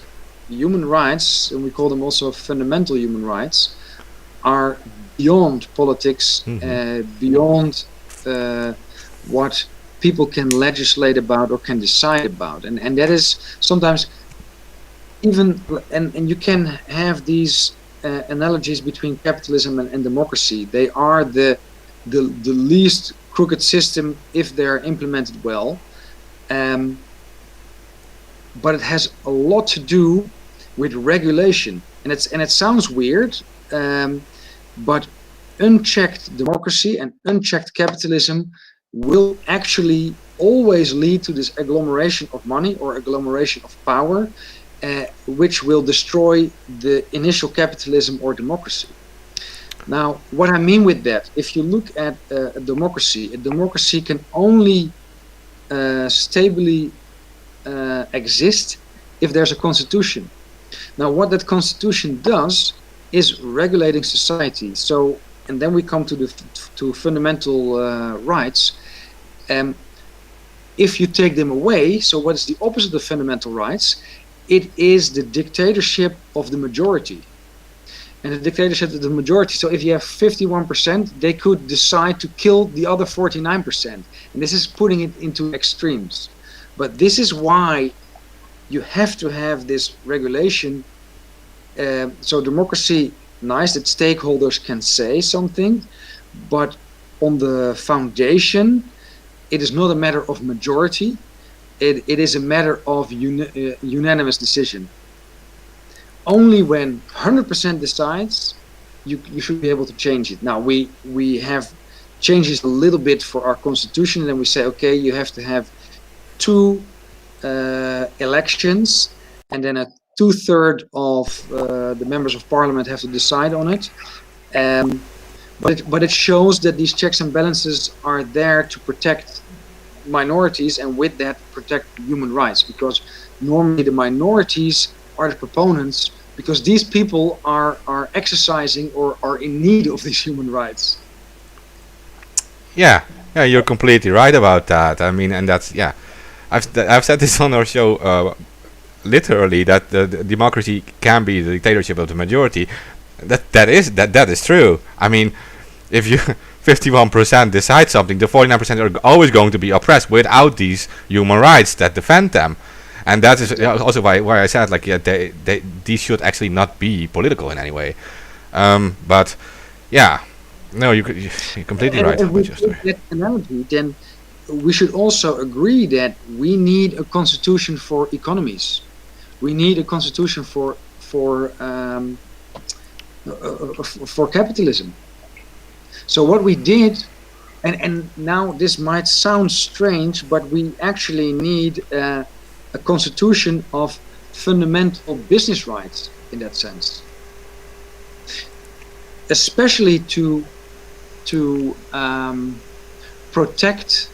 human rights, and we call them also fundamental human rights, are beyond politics, beyond what people can legislate about or can decide about. And that is sometimes even, and you can have these analogies between capitalism and democracy. They are the least crooked system if they're implemented well. But it has a lot to do with regulation. And it sounds weird, but unchecked democracy and unchecked capitalism will actually always lead to this agglomeration of money or agglomeration of power, which will destroy the initial capitalism or democracy. Now, what I mean with that, if you look at a democracy can only stably exist if there's a constitution. Now, what that constitution does is regulating society. So, and then we come to fundamental rights. If you take them away, so what is the opposite of fundamental rights? It is the dictatorship of the majority. And the dictatorship of the majority. So if you have 51%, they could decide to kill the other 49%. And this is putting it into extremes. But this is why you have to have this regulation. So democracy, nice that stakeholders can say something, but on the foundation, it is not a matter of majority. It is a matter of unanimous decision. Only when 100% decides, you should be able to change it. Now, we have changes a little bit for our constitution, and then we say, okay, you have to have 2 elections, and then a 2/3 of the members of parliament have to decide on it. But it shows that these checks and balances are there to protect minorities, and with that protect human rights, because normally the minorities are the proponents, because these people are exercising or are in need of these human rights. Yeah, you're completely right about that. I mean, and that's, yeah, I've said this on our show, literally, that the democracy can be the dictatorship of the majority. That is true. I mean, if you 51% decide something, the 49% are always going to be oppressed without these human rights that defend them. And that is also why I said, like, yeah, these should actually not be political in any way. But yeah, no, you're completely right. And with that analogy, then we should also agree that we need a constitution for economies. We need a constitution for capitalism. So what we did, and now this might sound strange, but we actually need a constitution of fundamental business rights in that sense, especially to protect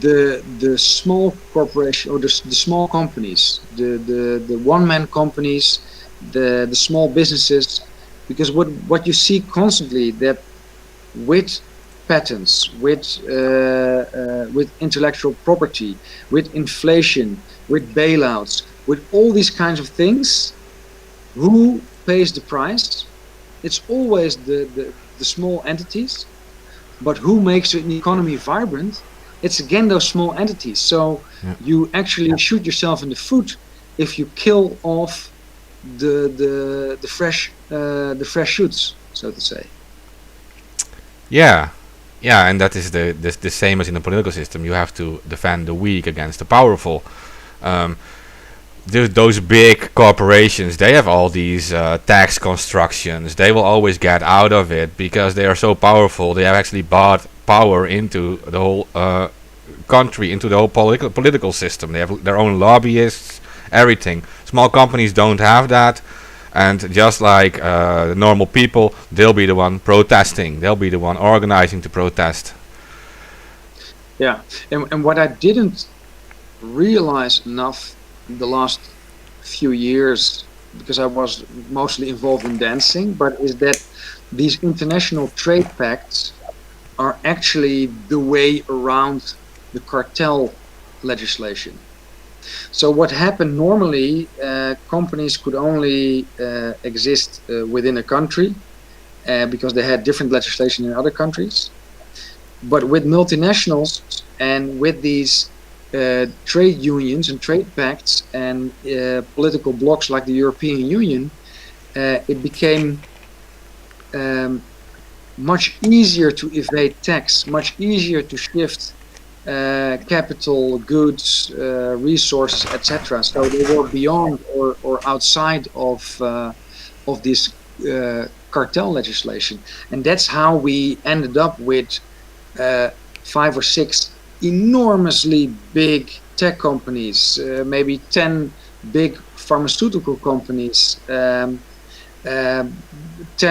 the small corporation or the small companies, the one-man companies, the small businesses, because what you see constantly, that with patents, with intellectual property, with inflation, with bailouts, with all these kinds of things, who pays the price? It's always the small entities, but who makes an economy vibrant? It's again those small entities. So Yeah. you actually shoot yourself in the foot if you kill off the fresh shoots, so to say. Yeah, yeah, and that is the same as in the political system. You have to defend the weak against the powerful. Um, those big corporations, they have all these tax constructions. They will always get out of it because they are so powerful. They have actually bought power into the whole country, into the whole political system. They have their own lobbyists, everything. Small companies don't have that. And just like normal people, they'll be the one protesting. They'll be the one organizing to protest. Yeah, and what I didn't realize enough the last few years, because I was mostly involved in dancing, but is that these international trade pacts are actually the way around the cartel legislation. So what happened normally, companies could only exist within a country because they had different legislation in other countries. But with multinationals and with these trade unions and trade pacts and political blocs like the European Union, it became much easier to evade tax, much easier to shift capital, goods, resources, etc. So they were beyond or outside of this cartel legislation, and that's how we ended up with 5 or 6 enormously big tech companies, maybe 10 big pharmaceutical companies, 10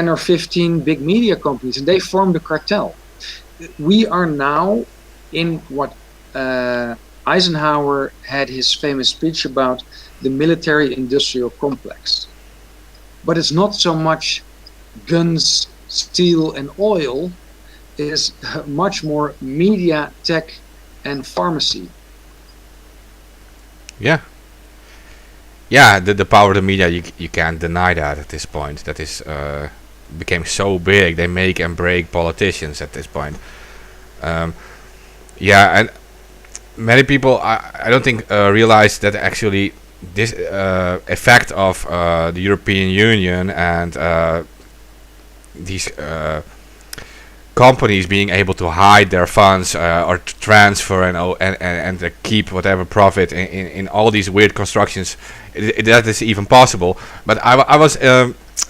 or 15 big media companies, and they formed a cartel. We are now in what Eisenhower had his famous speech about, the military-industrial complex. But it's not so much guns, steel, and oil. It is much more media, tech, and pharmacy. Yeah. Yeah, the power of the media, you can't deny that at this point. That is became so big. They make and break politicians at this point. Yeah, and many people, I don't think realize that actually this effect of the European Union and these companies being able to hide their funds or to transfer and keep whatever profit in all these weird constructions, that is even possible. But I was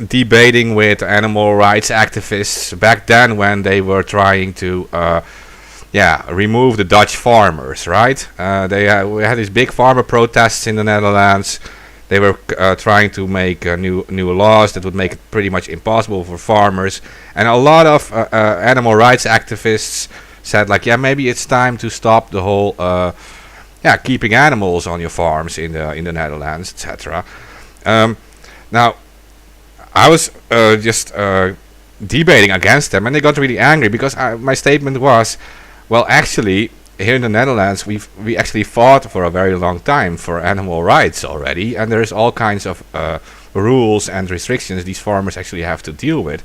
debating with animal rights activists back then when they were trying to remove the Dutch farmers, right? We had these big farmer protests in the Netherlands. They were trying to make new laws that would make it pretty much impossible for farmers. And a lot of animal rights activists said, like, yeah, maybe it's time to stop the whole keeping animals on your farms in the Netherlands, etc. Now, I was just debating against them, and they got really angry because my statement was, well, actually, here in the Netherlands, we actually fought for a very long time for animal rights already, and there's all kinds of rules and restrictions these farmers actually have to deal with.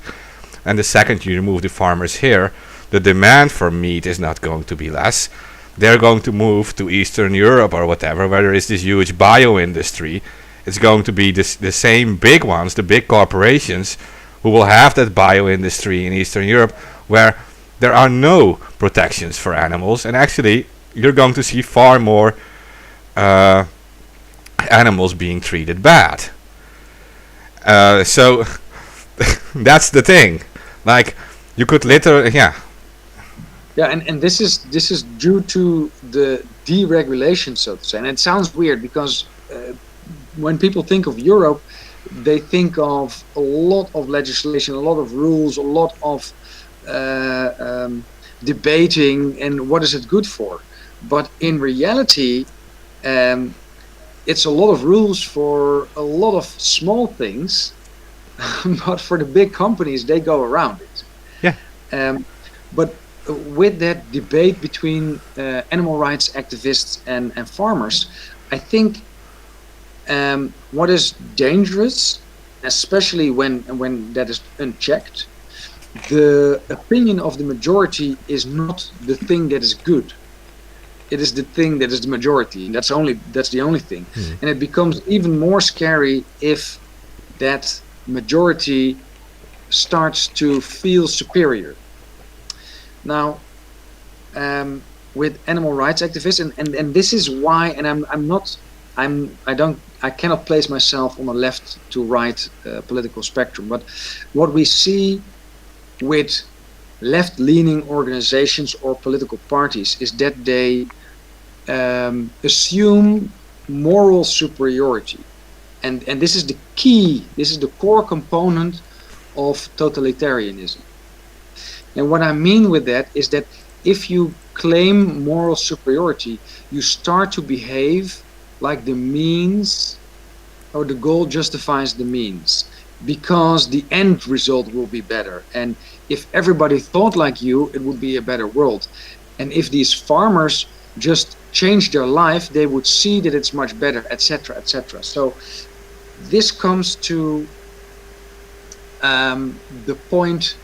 And the second you remove the farmers here, the demand for meat is not going to be less. They're going to move to Eastern Europe or whatever, where there is this huge bio industry. It's going to be the same big ones, the big corporations, who will have that bio industry in Eastern Europe, where there are no protections for animals, and actually you're going to see far more animals being treated bad. So that's the thing. Like, you could literally, and this is due to the deregulation, so to say. And it sounds weird because when people think of Europe, they think of a lot of legislation, a lot of rules, a lot of debating and what is it good for. But in reality, it's a lot of rules for a lot of small things, but for the big companies, they go around it. Yeah. But with that debate between animal rights activists and farmers, I think what is dangerous, especially when that is unchecked, the opinion of the majority is not the thing that is good. It is the thing that is the majority, and that's the only thing. And it becomes even more scary if that majority starts to feel superior. Now, with animal rights activists, and this is why, and I cannot place myself on the left to right political spectrum, but what we see with left-leaning organizations or political parties is that they assume moral superiority, and this is the key. This is the core component of totalitarianism. And what I mean with that is that if you claim moral superiority, you start to behave like the means or the goal justifies the means, because the end result will be better. And if everybody thought like you, it would be a better world. And if these farmers just change their life, they would see that it's much better, etc., etc. So this comes to the point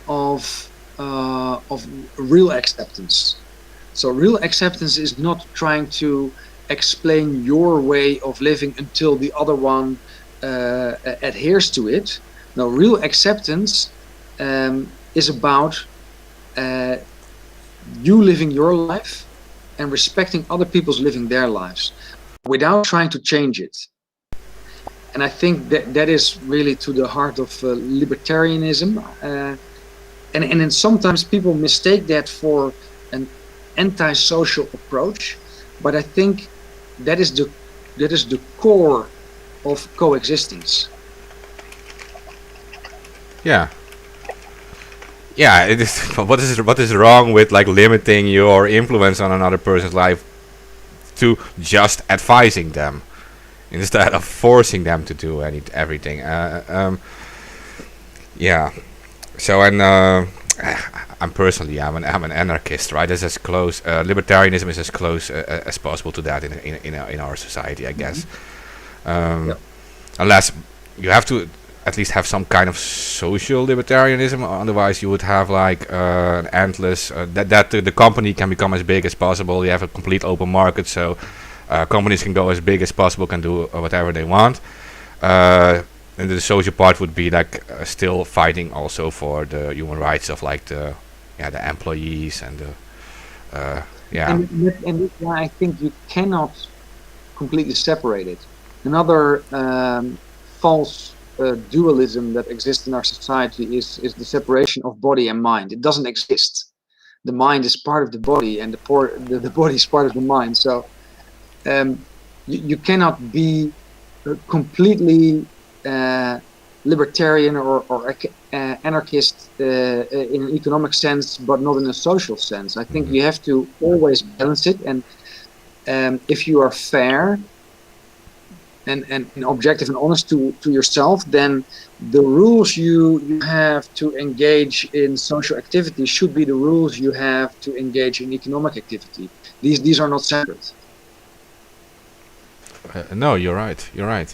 of real acceptance. So real acceptance is not trying to explain your way of living until the other one adheres to it. No, real acceptance is about you living your life and respecting other people's living their lives without trying to change it. And I think that is really to the heart of libertarianism. And then sometimes people mistake that for an anti-social approach, but I think that is the core of coexistence. Yeah. Yeah, it is. What is wrong with like limiting your influence on another person's life to just advising them instead of forcing them to do everything? Yeah. So I'm personally I'm an anarchist, right? That's as close. Libertarianism is as close as possible to that in our society, I guess. Unless you have to at least have some kind of social libertarianism, otherwise you would have like an endless that the company can become as big as possible. You have a complete open market, so companies can go as big as possible, can do whatever they want. And the social part would be like still fighting also for the human rights of like the employees and the And I think you cannot completely separate it. Another false dualism that exists in our society is the separation of body and mind. It doesn't exist. The mind is part of the body, and the body is part of the mind. So you cannot be completely libertarian or anarchist in an economic sense, but not in a social sense. I think you have to always balance it, and if you are fair and objective and honest to yourself, then the rules you have to engage in social activity should be the rules you have to engage in economic activity. These are not separate. No, you're right. You're right.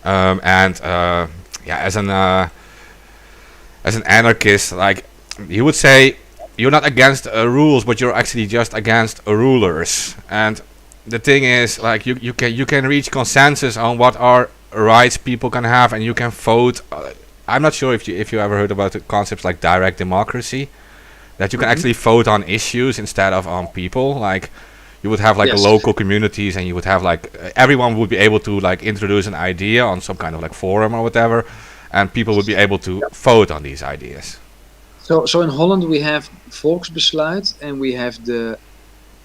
As an anarchist, like you would say, you're not against rules, but you're actually just against rulers. And the thing is, like you can reach consensus on what are rights people can have, and you can vote. I'm not sure if you ever heard about the concepts like direct democracy, that you can actually vote on issues instead of on people. Like you would have like local communities, and you would have like everyone would be able to like introduce an idea on some kind of like forum or whatever, and people would be able to vote on these ideas. So in Holland we have Volksbesluit and we have the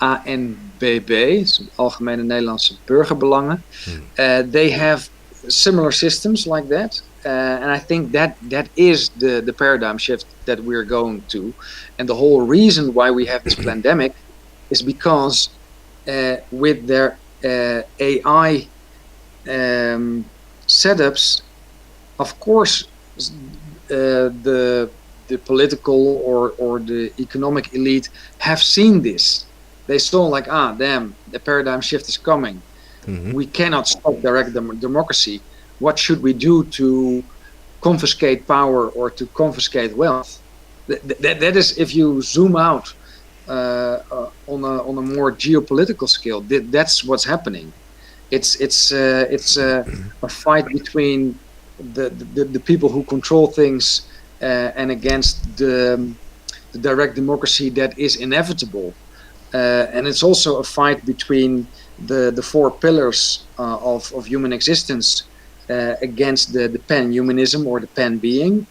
ANBB, Algemene Nederlandse Burgerbelangen. They have similar systems like that, and I think that is the paradigm shift that we're going to. And the whole reason why we have this pandemic is because with their AI setups, of course, the the political or the economic elite have seen this. They saw like, damn, the paradigm shift is coming. We cannot stop direct democracy. What should we do to confiscate power or to confiscate wealth? That is, if you zoom out on a more geopolitical scale, that's what's happening. It's a fight between the people who control things and against the direct democracy that is inevitable. And it's also a fight between the four pillars of human existence against the pan-humanism or the pan-being.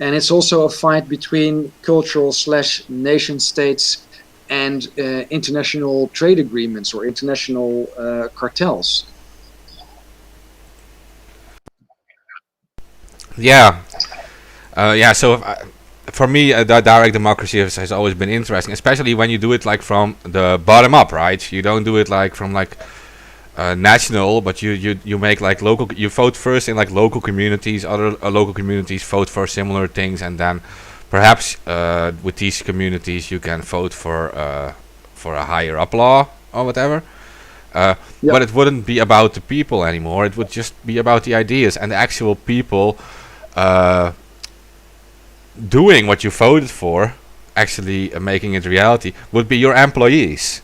And it's also a fight between cultural / nation states and international trade agreements or international cartels. Yeah. So for me, direct democracy has always been interesting, especially when you do it like from the bottom up, right? You don't do it like from like national, but you make like local. You vote first in like local communities. Other local communities vote for similar things, and then perhaps with these communities you can vote for a higher up law or whatever. But it wouldn't be about the people anymore. It would just be about the ideas and the actual people doing what you voted for, actually making it reality, would be your employees.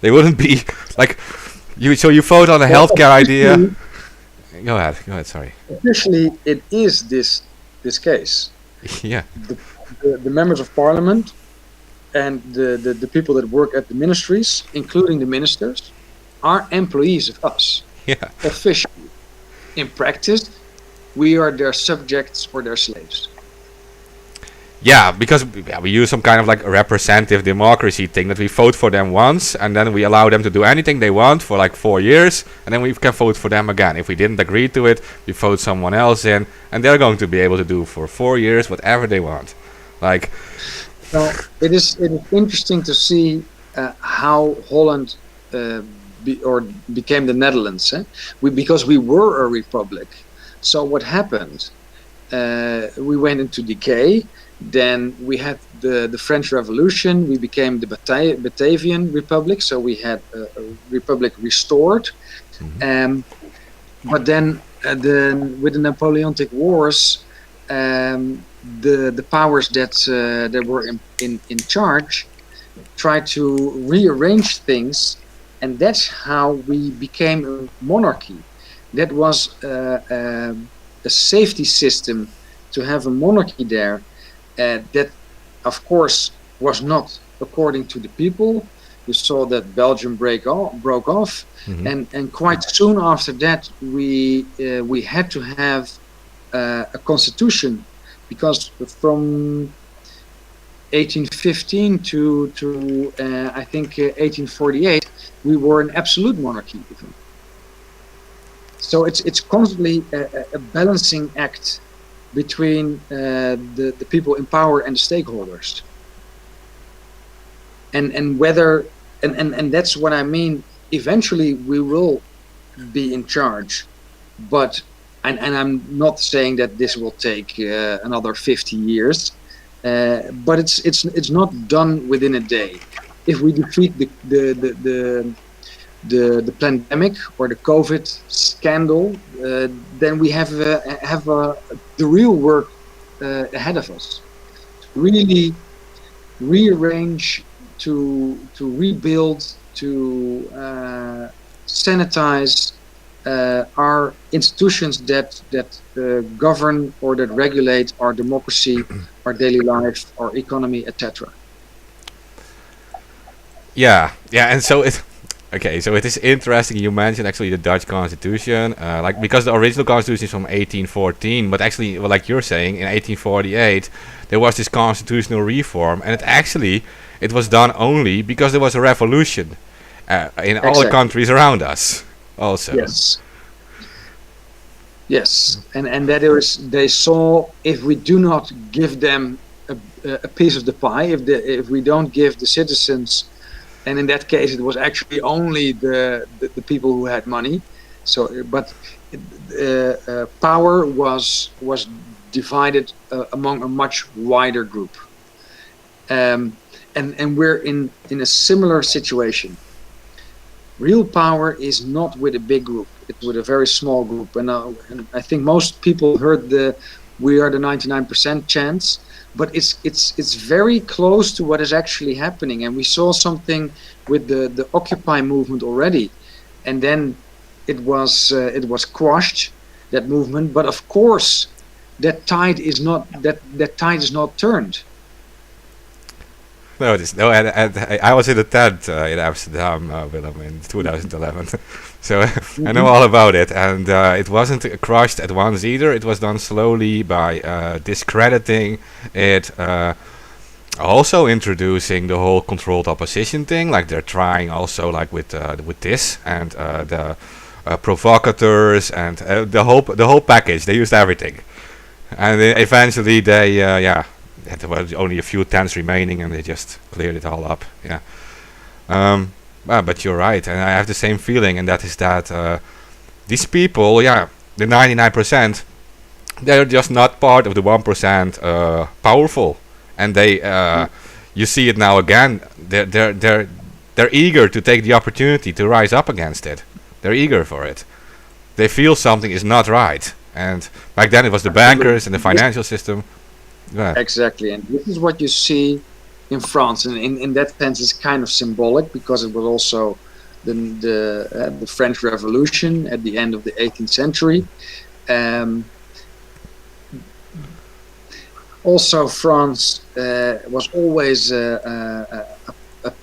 They wouldn't be like you. So you vote on a healthcare idea. Go ahead. Sorry. Officially, it is this case. Yeah. The members of parliament and the people that work at the ministries, including the ministers, are employees of us. Yeah. Officially. In practice, we are their subjects or their slaves. Yeah, because we use some kind of like a representative democracy thing that we vote for them once and then we allow them to do anything they want for like 4 years and then we can vote for them again. If we didn't agree to it, we vote someone else in and they're going to be able to do for 4 years whatever they want. Like, well, it is interesting to see how Holland became the Netherlands. Because we were a republic. So what happened? We went into decay. Then we had the French Revolution. We became the Batavian Republic. So we had a republic restored. But then with the Napoleonic Wars, the powers that were in charge tried to rearrange things, and that's how we became a monarchy. That was a safety system to have a monarchy there. That, of course, was not according to the people. You saw that Belgium broke off, and quite soon after that, we had to have a constitution, because from 1815 to I think 1848, we were an absolute monarchy. So it's constantly a balancing act between the people in power and the stakeholders, and whether and that's what I mean. Eventually, we will be in charge, but and I'm not saying that this will take another 50 years, but it's not done within a day. If we defeat the pandemic or the COVID scandal, then we have the real work ahead of us. Really rearrange, to rebuild, to sanitize our institutions that govern or that regulate our democracy, our daily life, our economy, etc. Yeah, and so it. Okay, so it is interesting you mentioned actually the Dutch Constitution, like because the original Constitution is from 1814, but actually, well, like you're saying, in 1848 there was this constitutional reform, and it was done only because there was a revolution in all the countries around us, also. Yes, and that they saw, if we do not give them a piece of the pie, if we don't give the citizens. And in that case, it was actually only the people who had money. So, but power was divided among a much wider group. And we're in a similar situation. Real power is not with a big group; it's with a very small group. And I think most people heard the "we are the 99% chance," but it's very close to what is actually happening. And we saw something with the Occupy movement already, and then it was quashed, that movement. But of course, that tide is not turned. No, and I was in a tent in Amsterdam, Willem, in 2011. So I know all about it, and it wasn't crushed at once either. It was done slowly by discrediting it, also introducing the whole controlled opposition thing, like they're trying also like with this and the provocateurs and the whole package. They used everything, and eventually they there were only a few tents remaining, and they just cleared it all up. Yeah. But you're right, and I have the same feeling, and that is that these people, the 99%, they're just not part of the 1% powerful, and they, you see it now again. They're eager to take the opportunity to rise up against it. They're eager for it. They feel something is not right, and back then it was the bankers and the financial system. Yeah. Exactly, and this is what you see in France, and in that sense, it's kind of symbolic because it was also the French Revolution at the end of the 18th century. Also, France was always a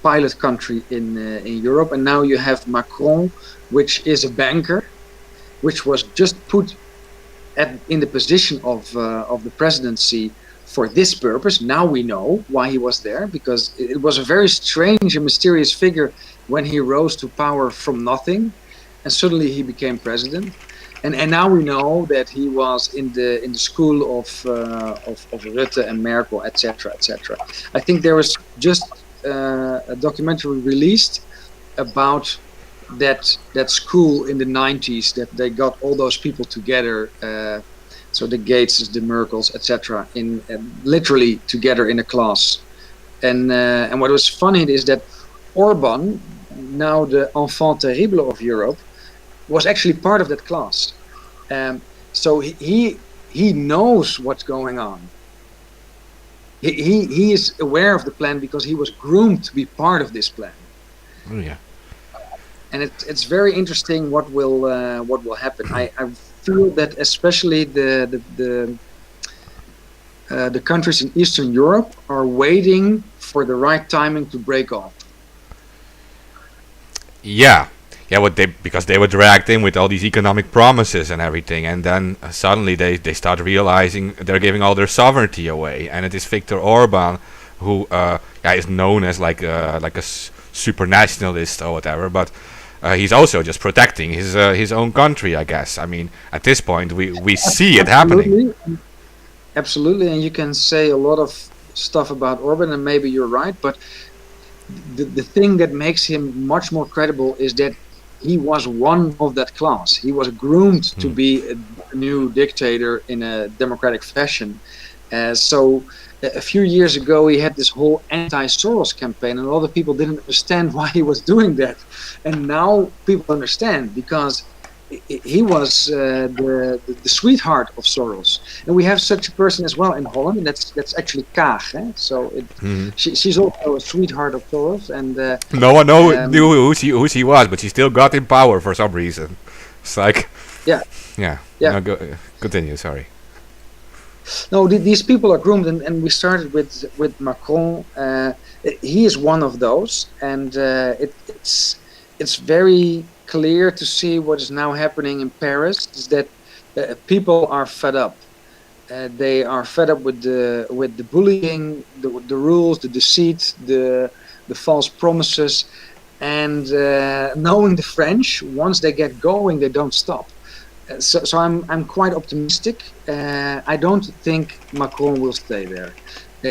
pilot country in Europe, and now you have Macron, which is a banker, which was just put in the position of the presidency for this purpose. Now we know why he was there, because it was a very strange and mysterious figure when he rose to power from nothing, and suddenly he became president. And now we know that he was in the school of Rutte and Merkel, etc., etc. I think there was just a documentary released about that school in the 90s, that they got all those people together. So the Gateses, the Merkels, etc., in literally together in a class. And what was funny is that Orban, now the enfant terrible of Europe, was actually part of that class. So he knows what's going on. He is aware of the plan because he was groomed to be part of this plan. Oh yeah. And it's very interesting what will happen. I feel that especially the countries in Eastern Europe are waiting for the right timing to break off. Yeah, because they were dragged in with all these economic promises and everything, and then suddenly they start realizing they're giving all their sovereignty away, and it is Viktor Orban who is known as like a super nationalist or whatever, but he's also just protecting his own country, I guess. I mean, at this point we see it happening. Absolutely, and you can say a lot of stuff about Orban, and maybe you're right, but the thing that makes him much more credible is that he was one of that class. He was groomed to be a new dictator in a democratic fashion. So a few years ago, he had this whole anti-Soros campaign, and a lot of people didn't understand why he was doing that. And now people understand, because he was the sweetheart of Soros. And we have such a person as well in Holland, and that's actually Kaag. So she's also a sweetheart of Soros. And no one knew who she was, but she still got in power for some reason. It's like yeah. No, continue. Sorry. No, these people are groomed, and we started with Macron. He is one of those, and it's very clear to see what is now happening in Paris, is that people are fed up. They are fed up with the bullying, the rules, the deceit, the false promises, and knowing the French, once they get going, they don't stop. So I'm quite optimistic. I don't think Macron will stay there.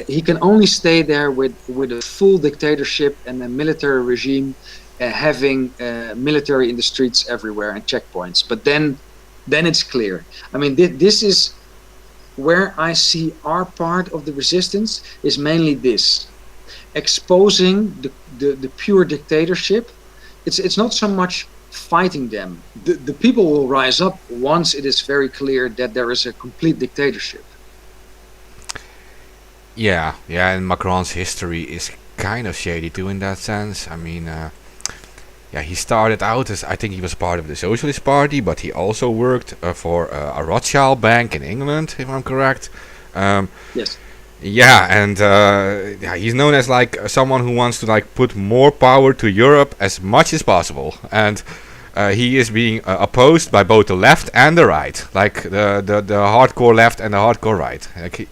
He can only stay there with a full dictatorship and a military regime, having military in the streets everywhere and checkpoints. But then it's clear. I mean, this is where I see our part of the resistance is mainly this: exposing the pure dictatorship. It's not so much fighting them. The people will rise up once it is very clear that there is a complete dictatorship. Yeah, yeah, and Macron's history is kind of shady too in that sense. I mean, yeah, he started out as, I think he was part of the Socialist Party, but he also worked for a Rothschild bank in England, if I'm correct. Um, Yes. yeah, and yeah, he's known as like someone who wants to like put more power to Europe as much as possible, and he is being opposed by both the left and the right, like the hardcore left and the hardcore right. Like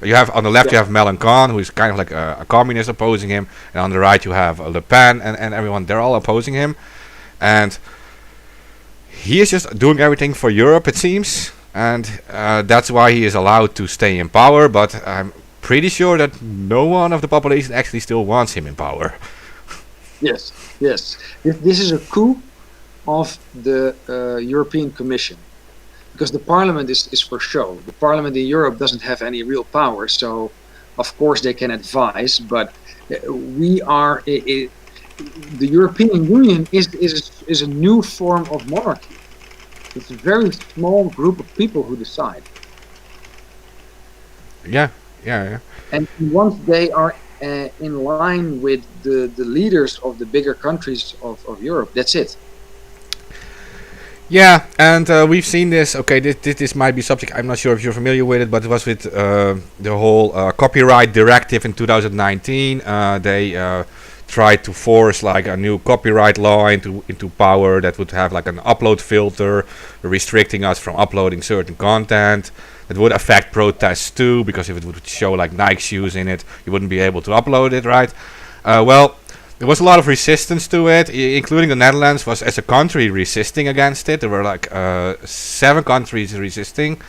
you have on the left, you have Mélenchon, who is kind of like a communist opposing him, and on the right you have Le Pen and everyone. They're all opposing him, and he is just doing everything for Europe, it seems, and that's why he is allowed to stay in power. But I'm pretty sure that no one of the population actually still wants him in power. Yes. Yes. This is a coup of the European Commission, because the parliament is for show. The parliament in Europe doesn't have any real power, so of course they can advise, but we are the European Union is a new form of monarchy. It's a very small group of people who decide, Yeah, yeah, yeah. and once they are in line with the leaders of the bigger countries of Europe, that's it. Yeah, and we've seen this. Okay, this might be subject. I'm not sure if you're familiar with it, but it was with the whole copyright directive in 2019. They tried to force like a new copyright law into power that would have like an upload filter, restricting us from uploading certain content. It would affect protests too, because if it would show like Nike shoes in it, you wouldn't be able to upload it, right? Well, there was a lot of resistance to it, including the Netherlands was as a country resisting against it. There were like 7 countries resisting.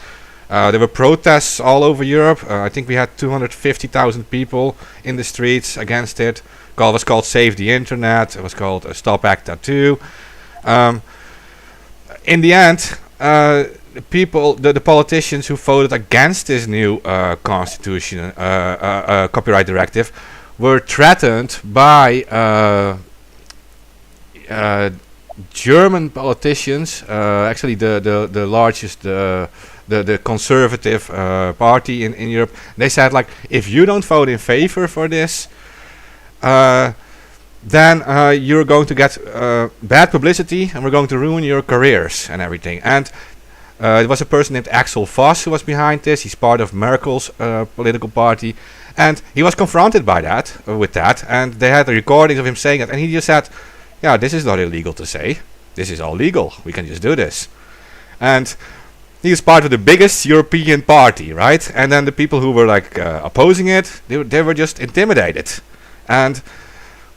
There were protests all over Europe. I think we had 250,000 people in the streets against it. It was called Save the Internet. It was called Stop ACTA 2. In the end, the politicians who voted against this new constitution, copyright directive, were threatened by German politicians. Actually, the largest, the conservative party in Europe. They said like, if you don't vote in favor for this, then you're going to get bad publicity, and we're going to ruin your careers and everything. And there was a person named Axel Voss who was behind this. He's part of Merkel's political party. And he was confronted by that, with that, and they had the recordings of him saying that, and he just said, yeah, this is not illegal to say. This is all legal. We can just do this. And he is part of the biggest European party, right? And then the people who were like opposing it, they were just intimidated. And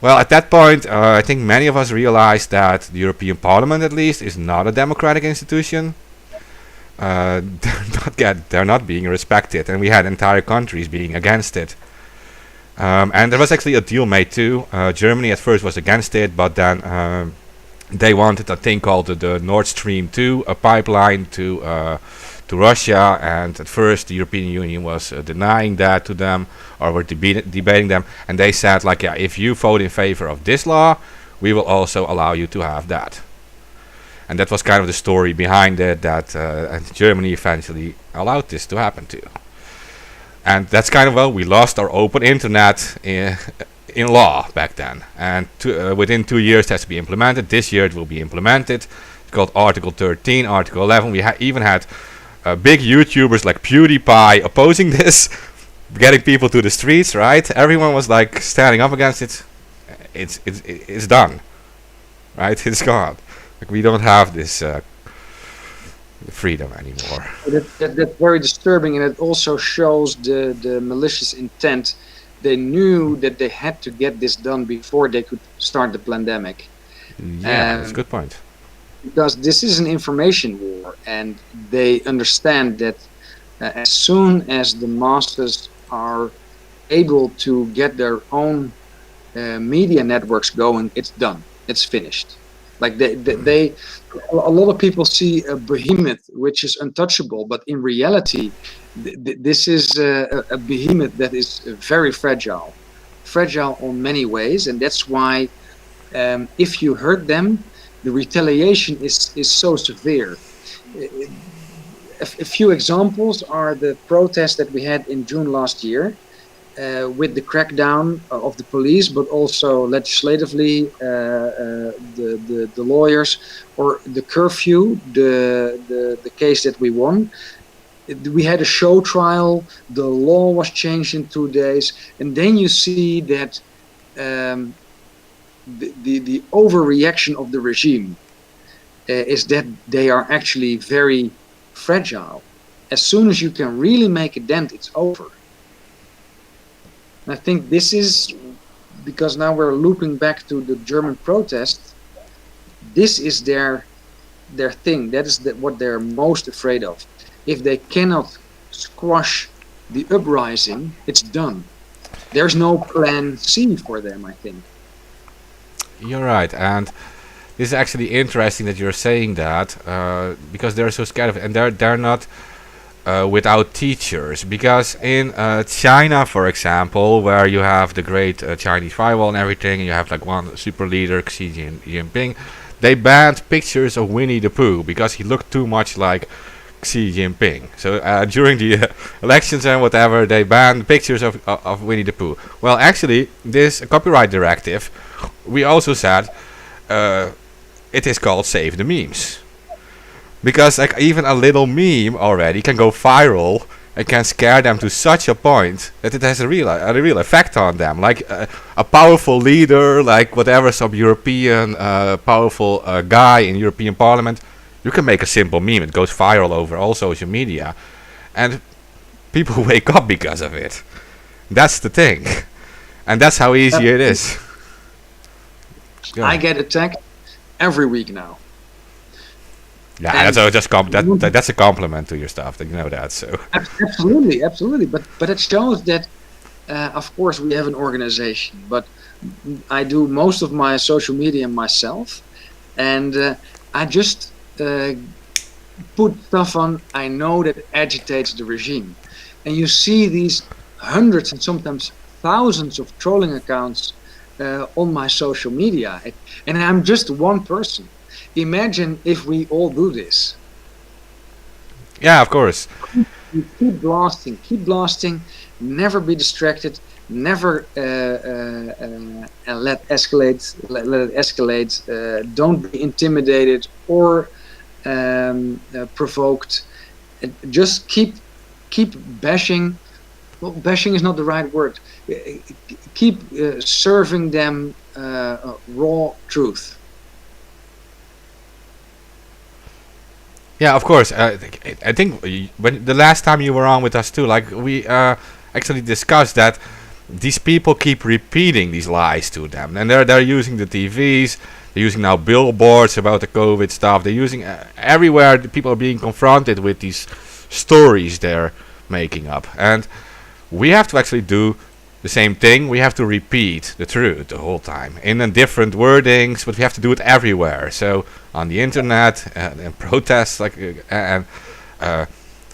well, at that point, I think many of us realized that the European Parliament, at least, is not a democratic institution. They're not being respected, and we had entire countries being against it. And there was actually a deal made too. Germany at first was against it, but then they wanted a thing called the Nord Stream 2, a pipeline to Russia. And at first, the European Union was denying that to them, or were debating them. And they said, like, yeah, if you vote in favor of this law, we will also allow you to have that. And that was kind of the story behind it, that Germany eventually allowed this to happen too. And that's kind of, well, we lost our open internet in law back then. And within 2 years it has to be implemented. This year it will be implemented. It's called Article 13, Article 11. We even had big YouTubers like PewDiePie opposing this, getting people to the streets, right? Everyone was like standing up against it. It's done, right? It's gone. Like, we don't have this freedom anymore. That's very disturbing, and it also shows the malicious intent. They knew that they had to get this done before they could start the pandemic. Yeah, that's a good point. Because this is an information war, and they understand that as soon as the masses are able to get their own media networks going, it's done. It's finished. Like a lot of people see a behemoth which is untouchable, but in reality, this is a behemoth that is very fragile on many ways, and that's why if you hurt them, the retaliation is so severe. A few examples are the protests that we had in June last year, with the crackdown of the police, but also legislatively, the lawyers, or the curfew, the case that we won. We had a show trial. The law was changed in 2 days, and then you see that the overreaction of the regime is that they are actually very fragile. As soon as you can really make a dent, it's over. And I think this is because now we're looping back to the German protest. This is their thing. That is what they're most afraid of. If they cannot squash the uprising, it's done. There's no plan C for them, I think. You're right, and this is actually interesting that you're saying that, because they're so scared of it, and they're not without teachers, because in China, for example, where you have the great Chinese firewall and everything, and you have like one super leader, Xi Jinping, they banned pictures of Winnie the Pooh because he looked too much like Xi Jinping. So during the elections and whatever, they banned pictures of Winnie the Pooh. Well, actually, this copyright directive, we also said it is called Save the Memes. Because like even a little meme already can go viral and can scare them to such a point that it has a real effect on them. Like a powerful leader, like whatever, some European powerful guy in European Parliament, you can make a simple meme. It goes viral over all social media, and people wake up because of it. That's the thing, and that's how easy it is. Yeah. I get attacked every week now. Yeah, and that's a compliment to your stuff. That you know that. So absolutely. But it shows that, of course, we have an organization. But I do most of my social media myself, and I just put stuff on I know that agitates the regime, and you see these hundreds and sometimes thousands of trolling accounts on my social media, and I'm just one person. Imagine if we all do this. Yeah, of course. Keep blasting, never be distracted, never let it escalate, don't be intimidated or provoked. Just keep bashing. Well, bashing is not the right word. Keep serving them raw truth. Yeah, of course. I think when the last time you were on with us too, like we actually discussed that these people keep repeating these lies to them, and they're using the TVs, they're using now billboards about the COVID stuff. They're using everywhere. The people are being confronted with these stories they're making up, and we have to actually do the same thing. We have to repeat the truth the whole time in different wordings, but we have to do it everywhere. So on the internet and protests, like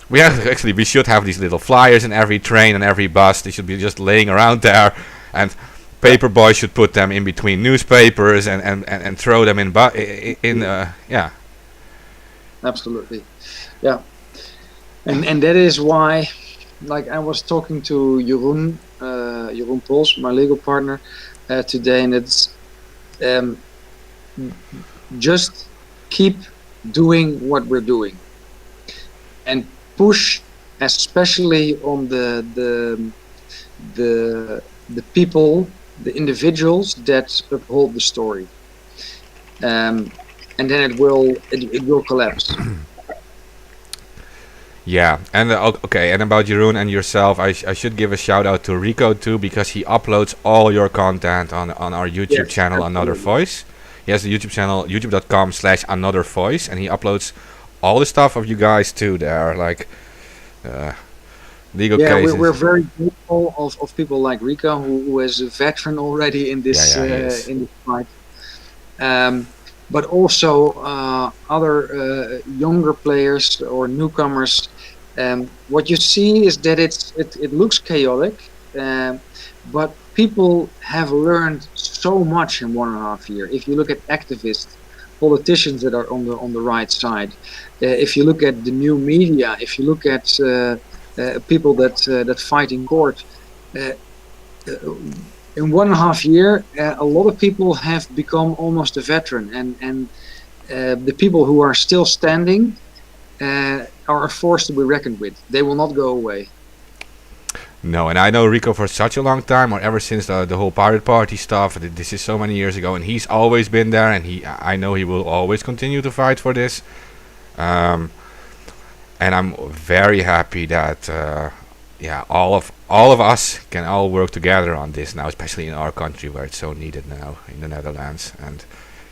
we should have these little flyers in every train and every bus. They should be just laying around there, and paper boys should put them in between newspapers and throw them in yeah. Absolutely, yeah, and that is why, like I was talking to Jeroen Pols, my legal partner, today, and it's just keep doing what we're doing and push, especially on the people, the individuals that uphold the story, and then it will collapse. Yeah, and okay, and about Jeroen and yourself, I should give a shout out to Rico too, because he uploads all your content on our YouTube channel, absolutely. Another Voice. He has the YouTube channel, youtube.com/Another Voice, and he uploads all the stuff of you guys too there, like legal cases. We're very grateful of people like Rico, who is a veteran already in this in this fight. but also other younger players or newcomers. What you see is that it looks chaotic, but people have learned so much in 1.5 years. If you look at activists, politicians that are on the right side, if you look at the new media, if you look at people that fight in court, uh, in 1.5 years, a lot of people have become almost a veteran, and the people who are still standing are a force to be reckoned with. They will not go away. No, and I know Rico for such a long time, or ever since the whole Pirate Party stuff. This is so many years ago, and he's always been there, and I know he will always continue to fight for this. Um, and I'm very happy that yeah, all of us can all work together on this now, especially in our country where it's so needed now in the Netherlands. And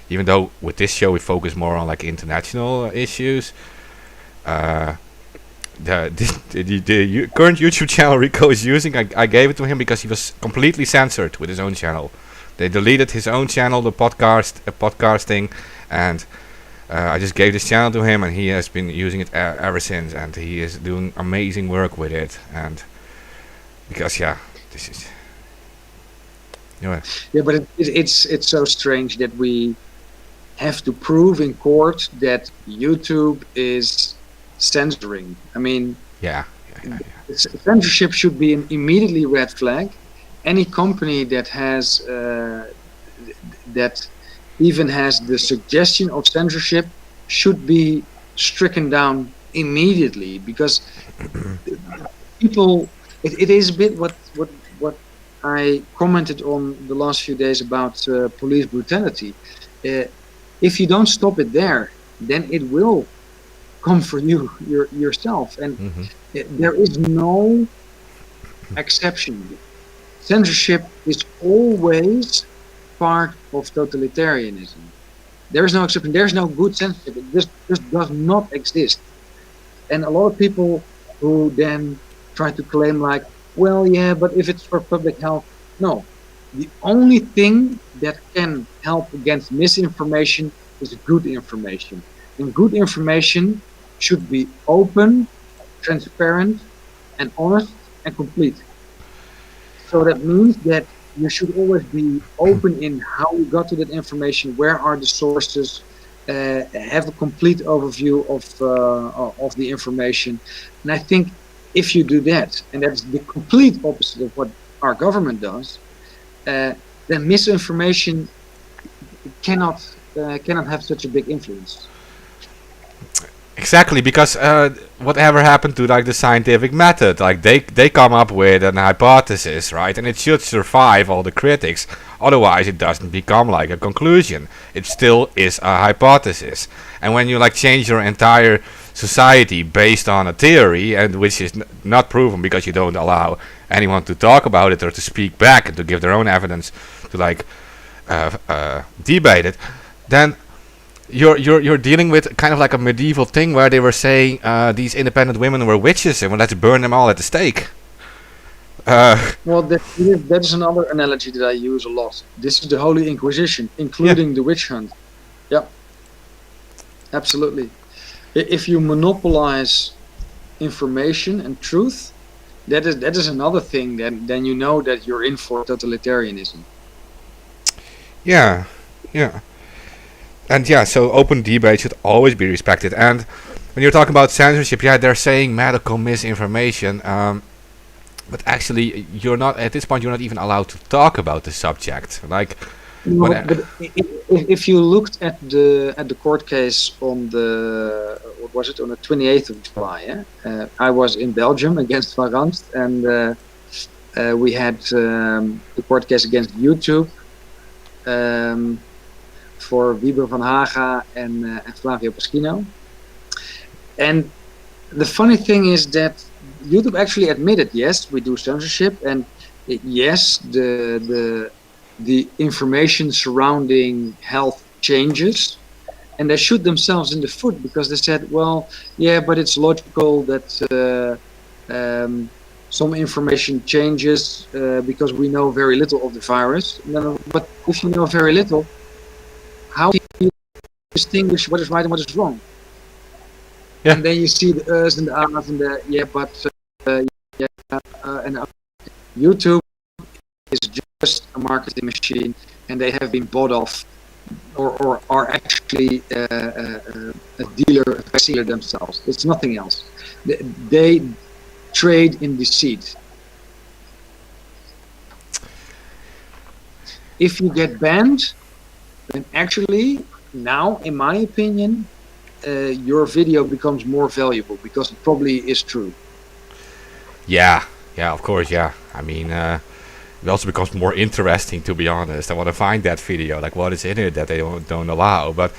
even though with this show we focus more on like international issues, uh, the current YouTube channel Rico is using, I gave it to him because he was completely censored with his own channel. They deleted his own channel, the podcasting, and I just gave this channel to him, and he has been using it ever since, and he is doing amazing work with it. And because yeah, this is Yeah, but it's so strange that we have to prove in court that YouTube is censoring. I mean, yeah. censorship should be an immediately red flag. Any company that has that even has the suggestion of censorship should be stricken down immediately, because people, it is a bit what I commented on the last few days about police brutality. If you don't stop it there, then it will come for you yourself, and there is no exception. Censorship is always part of totalitarianism. There is no exception. There is no good censorship. It just does not exist. And a lot of people who then try to claim like, well, yeah, but if it's for public health, no. The only thing that can help against misinformation is good information. And good information should be open, transparent, and honest and complete. So that means that you should always be open in how you got to that information, where are the sources, have a complete overview of the information. And I think if you do that, and that's the complete opposite of what our government does, then misinformation cannot have such a big influence. Exactly, because whatever happened to like the scientific method, like they come up with an hypothesis, right, and it should survive all the critics. Otherwise, it doesn't become like a conclusion. It still is a hypothesis. And when you like change your entire society based on a theory, and which is not proven because you don't allow anyone to talk about it or to speak back and to give their own evidence to like debate it, then you're dealing with kind of like a medieval thing where they were saying these independent women were witches and well, let's burn them all at the stake. Well, that is another analogy that I use a lot. This is the Holy Inquisition, including the witch hunt. Yeah, absolutely. If you monopolize information and truth, that is another thing. Then you know that you're in for totalitarianism. Yeah. And yeah, so open debate should always be respected. And when you're talking about censorship, yeah, they're saying medical misinformation. But actually, you're not at this point. You're not even allowed to talk about the subject. Like, no, but if you looked at the court case on the what was it, on the 28th of July? I was in Belgium against Van Ranst, and we had the court case against YouTube. For Wiebe van Haga and Flavio Paschino. And the funny thing is that YouTube actually admitted, yes, we do censorship, and yes, the information surrounding health changes, and they shoot themselves in the foot because they said, well, yeah, but it's logical that some information changes because we know very little of the virus. No, but if you know very little, how do you distinguish what is right and what is wrong. Yeah. And then you see the us and the ahs and the and YouTube is just a marketing machine, and they have been bought off, or are actually a dealer themselves. It's nothing else. They trade in deceit. If you get banned, then actually now, in my opinion, your video becomes more valuable because it probably is true. Yeah, of course, yeah. I mean, it also becomes more interesting, to be honest. I want to find that video, like what is in it that they don't allow. But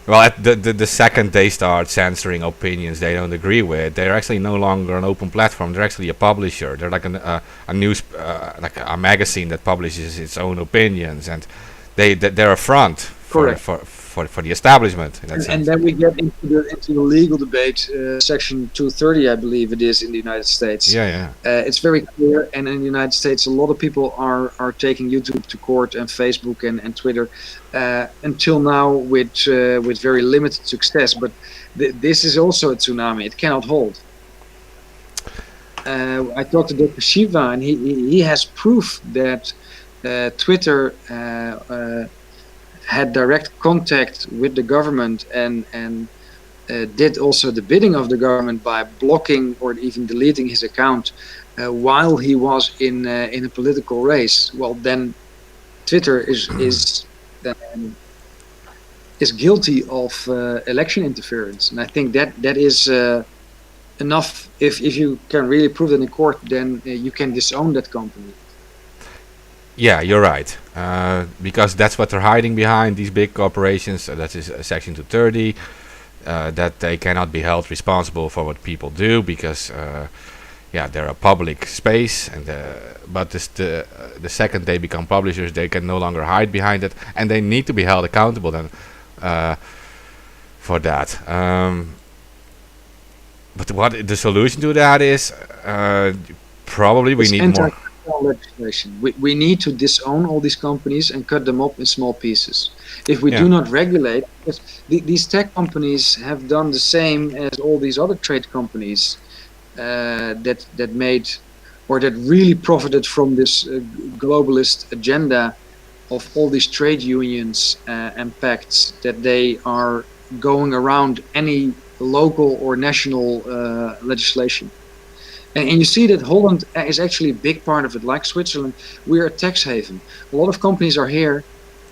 well, at the second they start censoring opinions they don't agree with, they're actually no longer an open platform. They're actually a publisher. They're like a news, like a magazine that publishes its own opinions, and they're a front for the establishment. And then we get into the legal debate, Section 230, I believe it is, in the United States. Yeah. It's very clear, and in the United States, a lot of people are taking YouTube to court, and Facebook and Twitter, until now with very limited success. But this is also a tsunami; it cannot hold. I talked to Dr. Shiva, and he has proof that Twitter had direct contact with the government and did also the bidding of the government by blocking or even deleting his account while he was in a political race. Well, then Twitter is guilty of election interference, and I think that is enough. If you can really prove that in court, then you can disown that company. Yeah, you're right. Because that's what they're hiding behind, these big corporations. That is Section 230. That they cannot be held responsible for what people do because, they're a public space. And but the second they become publishers, they can no longer hide behind it, and they need to be held accountable then for that. But what the solution to that is? Probably we need more legislation. We need to disown all these companies and cut them up in small pieces. If we do not regulate, because these tech companies have done the same as all these other trade companies that made or that really profited from this globalist agenda of all these trade unions and pacts, that they are going around any local or national legislation. And you see that Holland is actually a big part of it, like Switzerland. We're a tax haven. A lot of companies are here.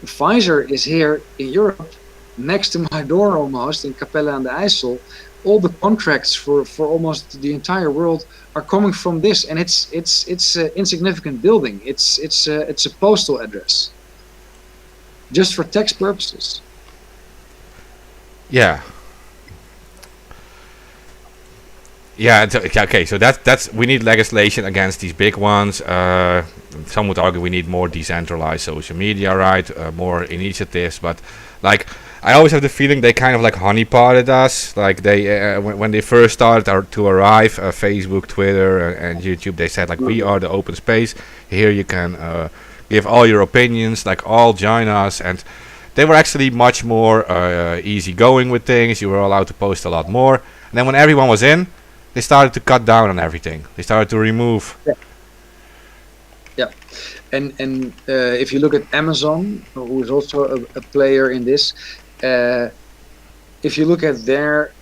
Pfizer is here in Europe, next to my door almost, in Capelle aan de IJssel. All the contracts for almost the entire world are coming from this, and it's an insignificant building. It's a postal address, just for tax purposes. Yeah. Yeah. Okay. So that's we need legislation against these big ones. Some would argue we need more decentralized social media, right? More initiatives, but like I always have the feeling they kind of like honeypotted us. Like they when they first started to arrive, Facebook, Twitter, and YouTube, they said like we are the open space. Here you can give all your opinions, like all join us, and they were actually much more easygoing with things. You were allowed to post a lot more. And then when everyone was in, they started to cut down on everything. They started to remove. Yeah, and if you look at Amazon, who is also a player in this, if you look at their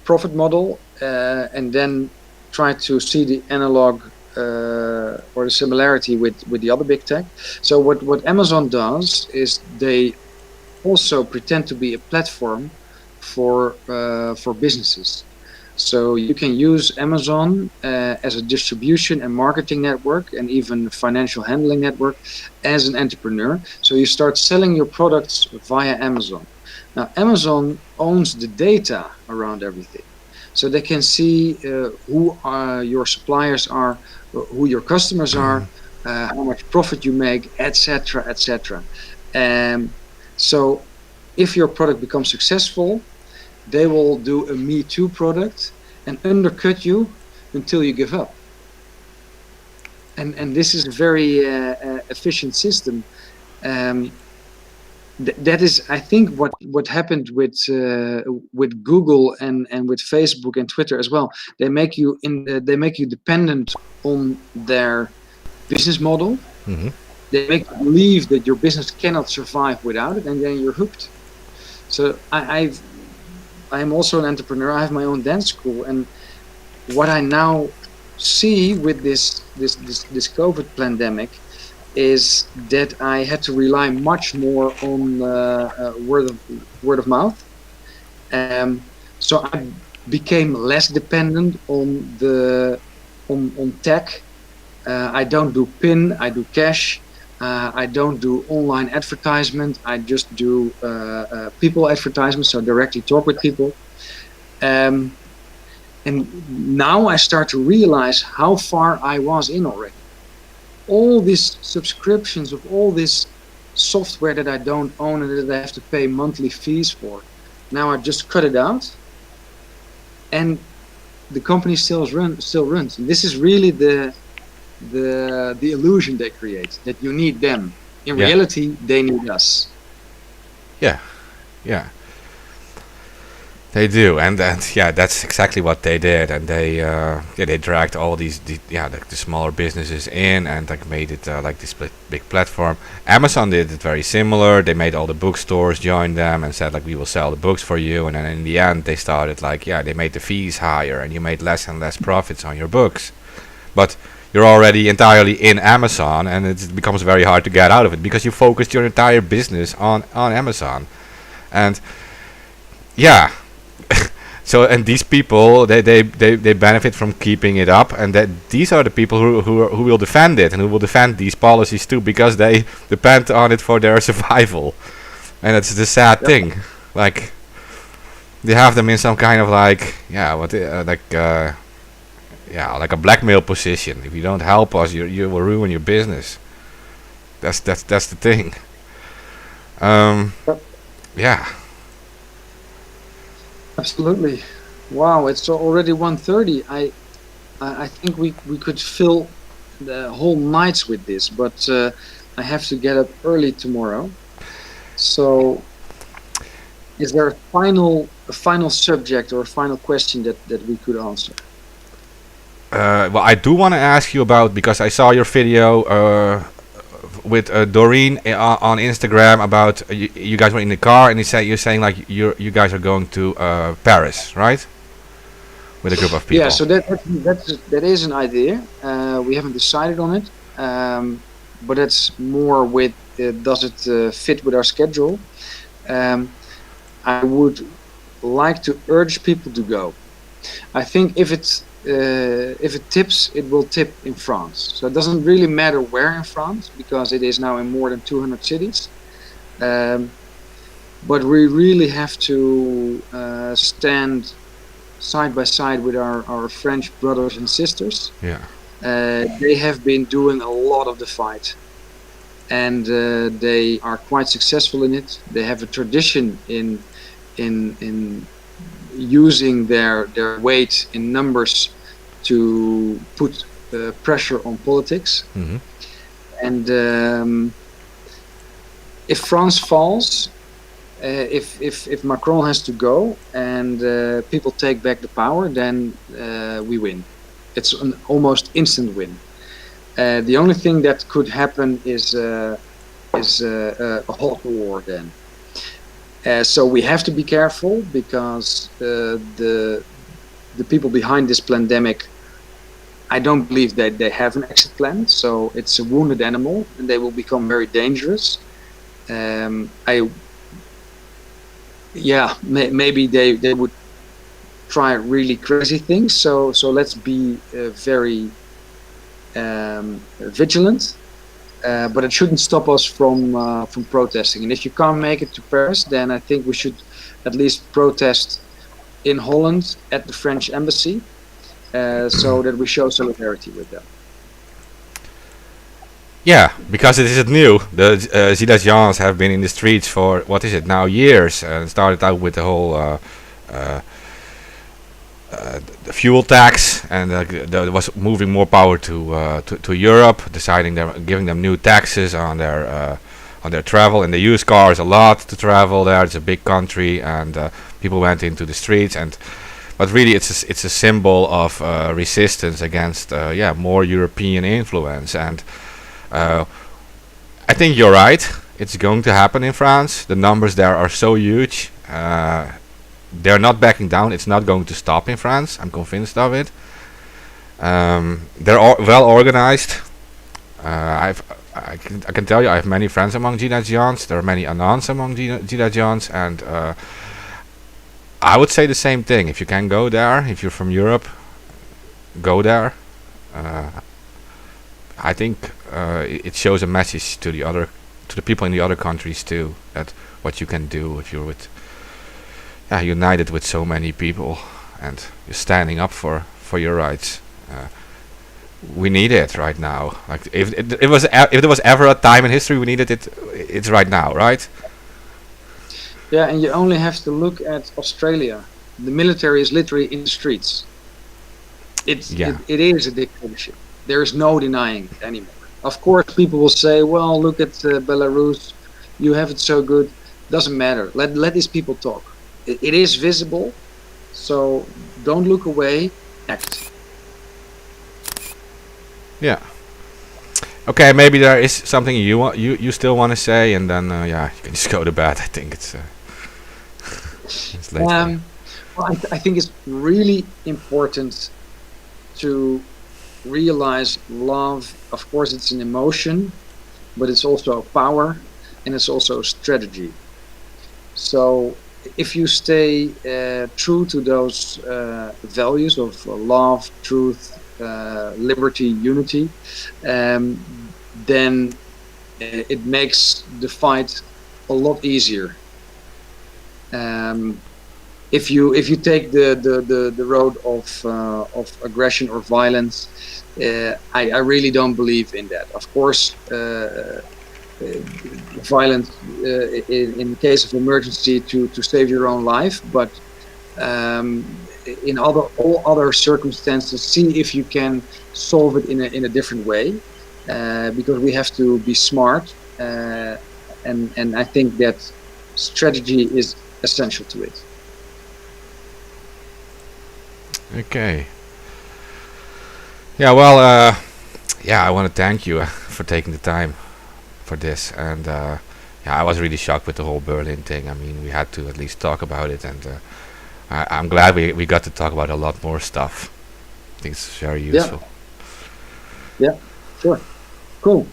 profit model and then try to see the analog or the similarity with the other big tech. So what Amazon does is they also pretend to be a platform for businesses. So you can use Amazon as a distribution and marketing network and even financial handling network as an entrepreneur. So you start selling your products via Amazon. Now Amazon owns the data around everything. So they can see who your suppliers are, who your customers are, how much profit you make, etc., etc. So if your product becomes successful, they will do a Me Too product and undercut you until you give up. And this is a very efficient system. that is, I think, what happened with Google and with Facebook and Twitter as well. They make you dependent on their business model. Hmm. They make you believe that your business cannot survive without it, and then you're hooked. So I am also an entrepreneur. I have my own dance school, and what I now see with this COVID pandemic is that I had to rely much more on word of mouth. Um, so I became less dependent on on tech. I don't do PIN. I do cash. I don't do online advertisement. I just do people advertisement, so directly talk with people. Um, and now I start to realize how far I was in already. All these subscriptions of all this software that I don't own and that I have to pay monthly fees for. Now I just cut it out, and the company still runs. And this is really the illusion they create, that you need them. In Yeah. reality, they need us. Yeah. Yeah. They do, and yeah, that's exactly what they did, and they dragged all the smaller businesses in and like made it like this big platform. Amazon did it very similar. They made all the bookstores join them and said like, we will sell the books for you, and then in the end they started like, yeah, they made the fees higher and you made less and less profits on your books, but you're already entirely in Amazon, and it becomes very hard to get out of it because you focused your entire business on Amazon, and yeah. So, and these people, they benefit from keeping it up, and that these are the people who will defend it and who will defend these policies too, because they depend on it for their survival. And it's the sad thing, like they have them in some kind of like, yeah, like a blackmail position. If you don't help us, you will ruin your business. That's the thing. Yeah. Absolutely. Wow, it's already 1:30. I think we could fill the whole nights with this, but I have to get up early tomorrow. So, is there a final subject or a final question that we could answer? Well, I do want to ask you about, because I saw your video with Doreen on Instagram about you guys were in the car, and you're saying like you guys are going to Paris, right? With a group of people. Yeah, so that is an idea. We haven't decided on it, but it's more with does it fit with our schedule? I would like to urge people to go. I think if it tips, it will tip in France. So it doesn't really matter where in France, because it is now in more than 200 cities. But we really have to stand side by side with our French brothers and sisters. Yeah. They have been doing a lot of the fight, and they are quite successful in it. They have a tradition in using their weight in numbers to put pressure on politics. Mm-hmm. And if France falls, if Macron has to go and people take back the power, then we win. It's an almost instant win. The only thing that could happen is a hot war then. So we have to be careful, because the people behind this pandemic, I don't believe that they have an exit plan. So it's a wounded animal, and they will become very dangerous. Maybe they would try really crazy things. So let's be very vigilant. But it shouldn't stop us from protesting. And if you can't make it to Paris, then I think we should at least protest in Holland at the French embassy, so that we show solidarity with them. Yeah, because it isn't new. The Gilets jaunes have been in the streets for, what is it now, years. Started out with the whole the fuel tax, and there was moving more power to Europe, giving them new taxes on their on their travel, and they use cars a lot to travel there. It's a big country, and people went into the streets, but really it's a symbol of resistance against more European influence. And I think you're right. It's going to happen in France. The numbers there are so huge. They're not backing down. It's not going to stop in France. I'm convinced of it. They're well organized. I can tell you I have many friends among Gilets Jaunes. There are many Anons among Gilets Jaunes, and I would say the same thing. If you can go there, if you're from Europe, go there. I think it shows a message to the people in the other countries too, that what you can do if you're united with so many people and you're standing up for your rights. We need it right now. Like if there was ever a time in history we needed it, it's right now, right? Yeah, and you only have to look at Australia. The military is literally in the streets. It is a dictatorship. There is no denying it anymore. Of course, people will say, "Well, look at Belarus. You have it so good." Doesn't matter. Let these people talk. It is visible, so don't look away. Act. Yeah. Okay, maybe there is something you still want to say, and then you can just go to bed. I think it's late. Well, I think it's really important to realize love. Of course, it's an emotion, but it's also a power, and it's also a strategy. So if you stay true to those values of love, truth, liberty, unity, then it makes the fight a lot easier. If you take the road of aggression or violence, I really don't believe in that. Of course, violence in case of emergency to save your own life, but in all other circumstances, see if you can solve it in a different way, because we have to be smart, and I think that strategy is essential to it. Okay. Yeah. Well. I want to thank you for taking the time for this, and I was really shocked with the whole Berlin thing. I mean, we had to at least talk about it, and I'm glad we got to talk about a lot more stuff. I think it's very useful. Yeah, sure. Cool.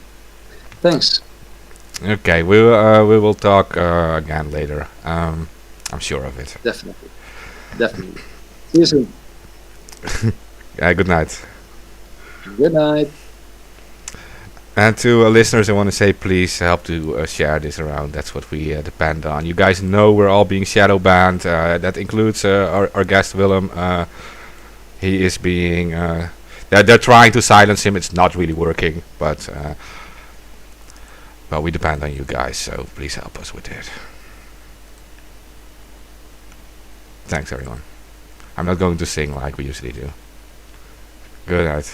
Thanks. Okay, we will talk again later. I'm sure of it. Definitely. See you soon. Yeah, good night. Good night. And to listeners, I want to say please help to share this around. That's what we depend on. You guys know we're all being shadow banned. That includes our guest Willem. He is being... they're trying to silence him. It's not really working. But we depend on you guys. So please help us with it. Thanks everyone. I'm not going to sing like we usually do. Good night.